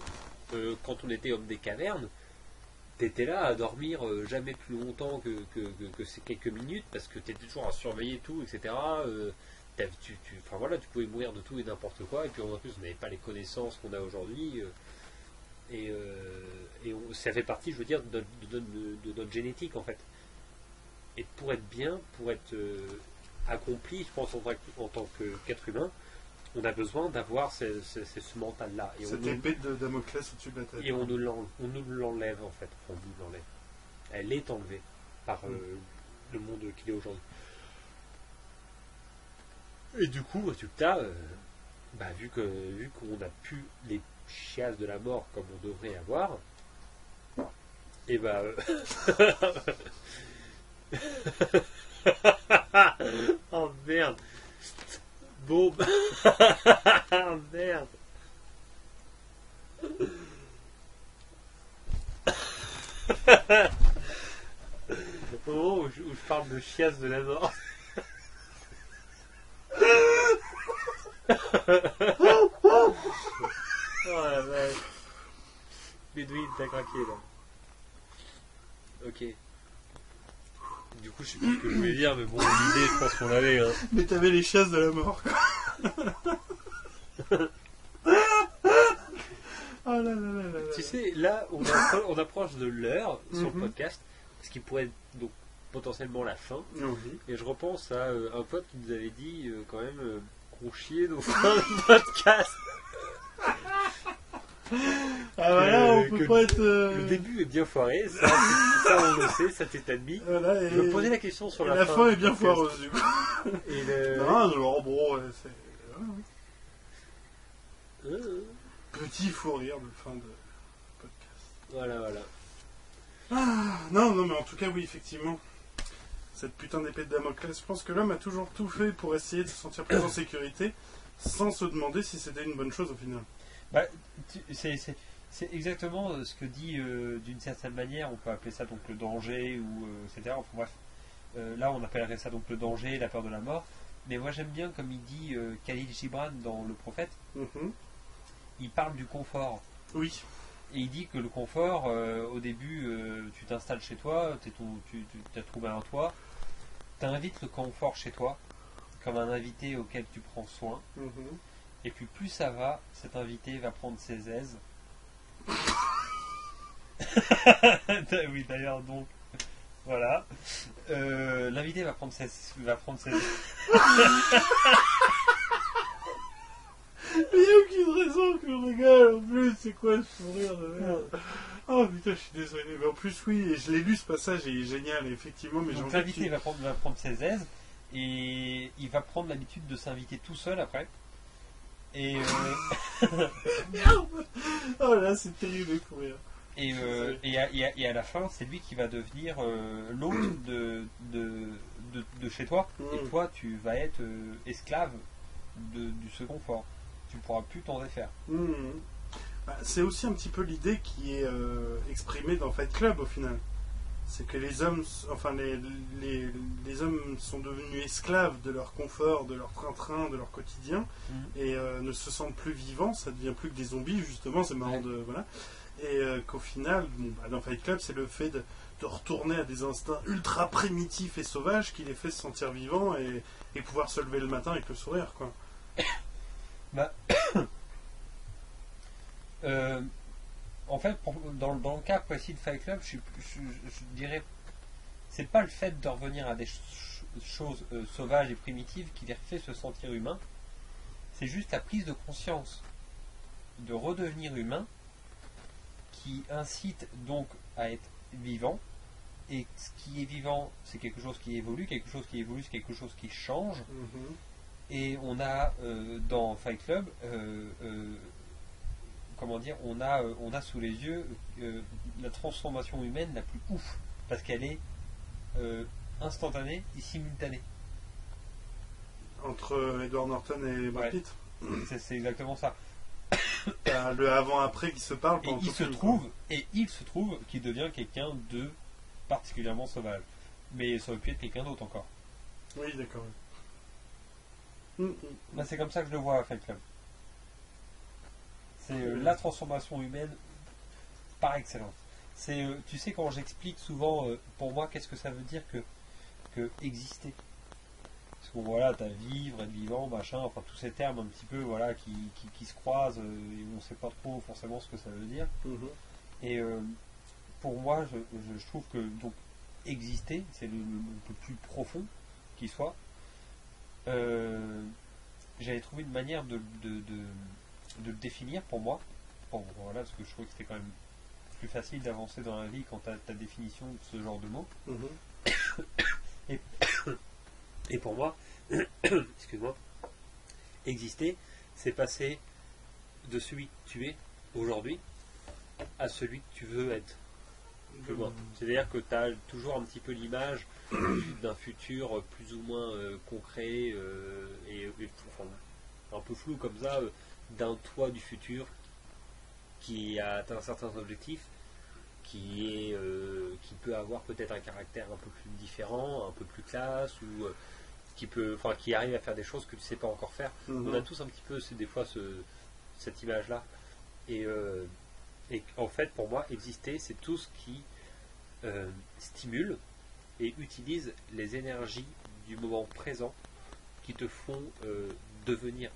[SPEAKER 3] quand on était homme des cavernes, t'étais là à dormir jamais plus longtemps que ces quelques minutes parce que t'étais toujours à surveiller tout, etc. Tu pouvais mourir de tout et n'importe quoi. Et puis en plus, on n'avait pas les connaissances qu'on a aujourd'hui. Et ça fait partie, je veux dire, de notre génétique en fait. Et pour être bien, pour être accompli, je pense en tant qu'être humain, on a besoin d'avoir ce mental-là. Et
[SPEAKER 1] cette épée de Damoclès au-dessus de la tête.
[SPEAKER 3] Et on nous l'enlève en fait. On nous l'enlève. Elle est enlevée par le monde qu'il est aujourd'hui. Et du coup, résultat, vu qu'on n'a plus les chiasses de la mort comme on devrait avoir, et oh merde, bon, merde. Au moment où je parle de chiasse de la mort.
[SPEAKER 2] Oh la vache. Bédouine, t'as craqué là. Ok. Du coup, je sais plus ce que je voulais dire, mais bon, l'idée, je pense qu'on l'avait. Hein.
[SPEAKER 1] Mais t'avais les chasses de la mort. Oh là là là là là.
[SPEAKER 2] Tu sais, là, on approche de l'heure sur le podcast, ce qui pourrait être donc potentiellement la fin.
[SPEAKER 1] Oui.
[SPEAKER 2] Et je repense à un pote qui nous avait dit quand même qu'on chiait nos fins de podcast.
[SPEAKER 1] Ah voilà, on peut
[SPEAKER 2] que
[SPEAKER 1] pas être.
[SPEAKER 2] Le début est bien foiré, ça on le sait, ça t'est admis.
[SPEAKER 1] Voilà, et
[SPEAKER 2] Je me posais la question sur
[SPEAKER 1] et
[SPEAKER 2] la
[SPEAKER 1] la
[SPEAKER 2] fin.
[SPEAKER 1] fin est bien
[SPEAKER 2] du podcast.
[SPEAKER 1] foireuse du coup.
[SPEAKER 2] Et le...
[SPEAKER 1] Non, genre, bon, c'est. Voilà, oui.
[SPEAKER 2] Euh,
[SPEAKER 1] Petit fou rire de fin de podcast.
[SPEAKER 2] Voilà.
[SPEAKER 1] Ah, non, mais en tout cas, oui, effectivement. Cette putain d'épée de Damoclès, je pense que l'homme a toujours tout fait pour essayer de se sentir plus en sécurité, sans se demander si c'était une bonne chose au final.
[SPEAKER 3] Bah, c'est exactement ce que dit d'une certaine manière, on peut appeler ça donc le danger, ou etc. Enfin, bref, là on appellerait ça donc le danger, la peur de la mort. Mais moi j'aime bien, comme il dit Khalil Gibran dans Le Prophète, il parle du confort.
[SPEAKER 1] Oui.
[SPEAKER 3] Et il dit que le confort, au début, tu t'installes chez toi, tu as trouvé un toit, tu invites le confort chez toi, comme un invité auquel tu prends soin. Et puis plus ça va, cet invité va prendre ses aises. Oui, d'ailleurs, donc, voilà. L'invité va prendre ses aises.
[SPEAKER 1] Il n'y a aucune raison que je rigole en plus, c'est quoi ce sourire de merde? Oh putain, je suis désolé, mais en plus, oui, et je l'ai lu ce passage et il est génial, effectivement, mais
[SPEAKER 3] Donc
[SPEAKER 1] j'ai envie
[SPEAKER 3] l'invité va prendre ses aises et il va prendre l'habitude de s'inviter tout seul après. Et
[SPEAKER 1] oh là, c'est terrible de courir.
[SPEAKER 3] et à la fin, c'est lui qui va devenir l'hôte de chez toi. Et toi, tu vas être esclave du second fort. Tu ne pourras plus t'en défaire.
[SPEAKER 1] Bah, c'est aussi un petit peu l'idée qui est exprimée dans Fight Club au final. C'est que les hommes, enfin les hommes sont devenus esclaves de leur confort, de leur train-train, de leur quotidien, et ne se sentent plus vivants. Ça devient plus que des zombies justement. C'est marrant de voilà. Et qu'au final, bon, bah, dans Fight Club, c'est le fait de retourner à des instincts ultra primitifs et sauvages qui les fait se sentir vivants et pouvoir se lever le matin avec le sourire, quoi.
[SPEAKER 3] Bah, en fait, dans le cas précis de Fight Club, je dirais, c'est pas le fait de revenir à des choses sauvages et primitives qui les fait se sentir humains, c'est juste la prise de conscience de redevenir humain qui incite donc à être vivant. Et ce qui est vivant, c'est quelque chose qui évolue, c'est quelque chose qui change. Et on a dans Fight Club, comment dire, on a sous les yeux la transformation humaine la plus ouf, parce qu'elle est instantanée et simultanée.
[SPEAKER 1] Entre Edward Norton et Brad Pitt.
[SPEAKER 3] C'est exactement ça.
[SPEAKER 1] T'as le avant-après qui se parle
[SPEAKER 3] Et
[SPEAKER 1] pendant
[SPEAKER 3] il se trouve qu'il devient quelqu'un de particulièrement sauvage. Mais ça aurait pu être quelqu'un d'autre encore.
[SPEAKER 1] Oui, d'accord.
[SPEAKER 3] Bah, c'est comme ça que je le vois à Fight Club. C'est la transformation humaine par excellence. C'est, tu sais, quand j'explique souvent, pour moi, qu'est-ce que ça veut dire que exister. Parce que voilà, t'as vivre, être vivant, machin, enfin tous ces termes un petit peu, voilà, qui se croisent, et on ne sait pas trop forcément ce que ça veut dire. Et pour moi, je trouve que donc exister, c'est le plus profond qui soit. J'avais trouvé une manière de le définir pour moi. Bon, voilà, parce que je trouvais que c'était quand même plus facile d'avancer dans la vie quand tu as ta définition de ce genre de mots. Et pour moi, excuse-moi, exister, c'est passer de celui que tu es aujourd'hui à celui que tu veux être. C'est-à-dire que tu as toujours un petit peu l'image d'un futur plus ou moins concret et enfin, un peu flou comme ça, d'un toi du futur qui a atteint certains objectifs, qui peut avoir peut-être un caractère un peu plus différent, un peu plus classe, ou
[SPEAKER 2] qui arrive à faire des choses que tu ne sais pas encore faire. On a tous un petit peu, des fois, cette image-là. Et en fait, pour moi, exister, c'est tout ce qui stimule et utilise les énergies du moment présent qui te font devenir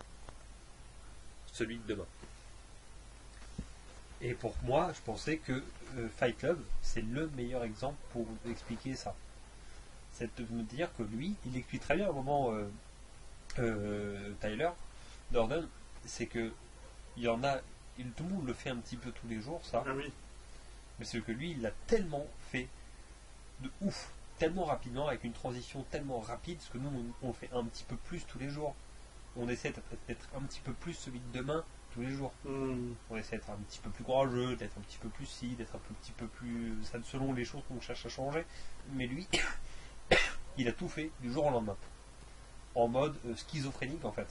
[SPEAKER 2] celui de demain. Et pour moi, je pensais que Fight Club, c'est le meilleur exemple pour expliquer ça. C'est de me dire que lui, il explique très bien à un moment, Tyler Durden, c'est que il y en a, tout le monde le fait un petit peu tous les jours, ça.
[SPEAKER 1] Ah oui.
[SPEAKER 2] Mais c'est que lui, il l'a tellement fait de ouf, tellement rapidement, avec une transition tellement rapide, parce que nous, on fait un petit peu plus tous les jours. On essaie d'être un petit peu plus celui de demain tous les jours. On essaie d'être un petit peu plus courageux, d'être un petit peu plus d'être un petit peu plus... Ça, selon les choses qu'on cherche à changer. Mais lui, il a tout fait du jour au lendemain. En mode schizophrénique, en fait.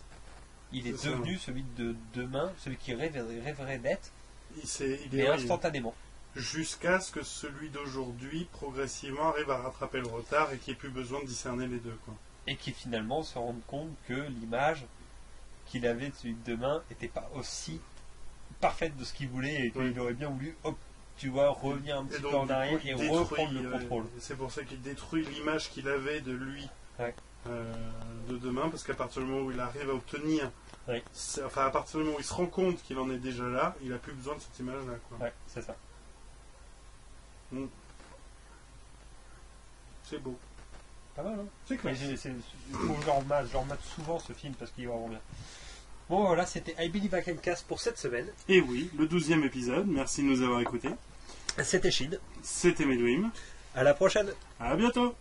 [SPEAKER 2] Il est devenu celui de demain, celui qui rêverait d'être, mais instantanément.
[SPEAKER 1] Jusqu'à ce que celui d'aujourd'hui, progressivement, arrive à rattraper le retard et qu'il n'y ait plus besoin de discerner les deux, quoi.
[SPEAKER 2] Et qui finalement se rende compte que l'image qu'il avait de celui de demain n'était pas aussi parfaite de ce qu'il voulait et qu'il aurait bien voulu, hop, tu vois, revenir un petit peu en arrière et reprendre le contrôle.
[SPEAKER 1] C'est pour ça qu'il détruit l'image qu'il avait de lui de demain, parce qu'à partir du moment où il arrive à obtenir, à partir du moment où il se rend compte qu'il en est déjà là, il n'a plus besoin de cette image-là, quoi.
[SPEAKER 2] Ouais, c'est ça.
[SPEAKER 1] C'est beau.
[SPEAKER 2] Pas mal, hein.
[SPEAKER 1] C'est clair.
[SPEAKER 2] Il faut que je remate souvent ce film parce qu'il est vraiment bien. Bon, voilà, c'était I Believe I Can Cast pour cette semaine.
[SPEAKER 1] Et oui, le 12e épisode. Merci de nous avoir écoutés.
[SPEAKER 2] C'était Shid.
[SPEAKER 1] C'était Medwim.
[SPEAKER 2] À la prochaine.
[SPEAKER 1] À bientôt.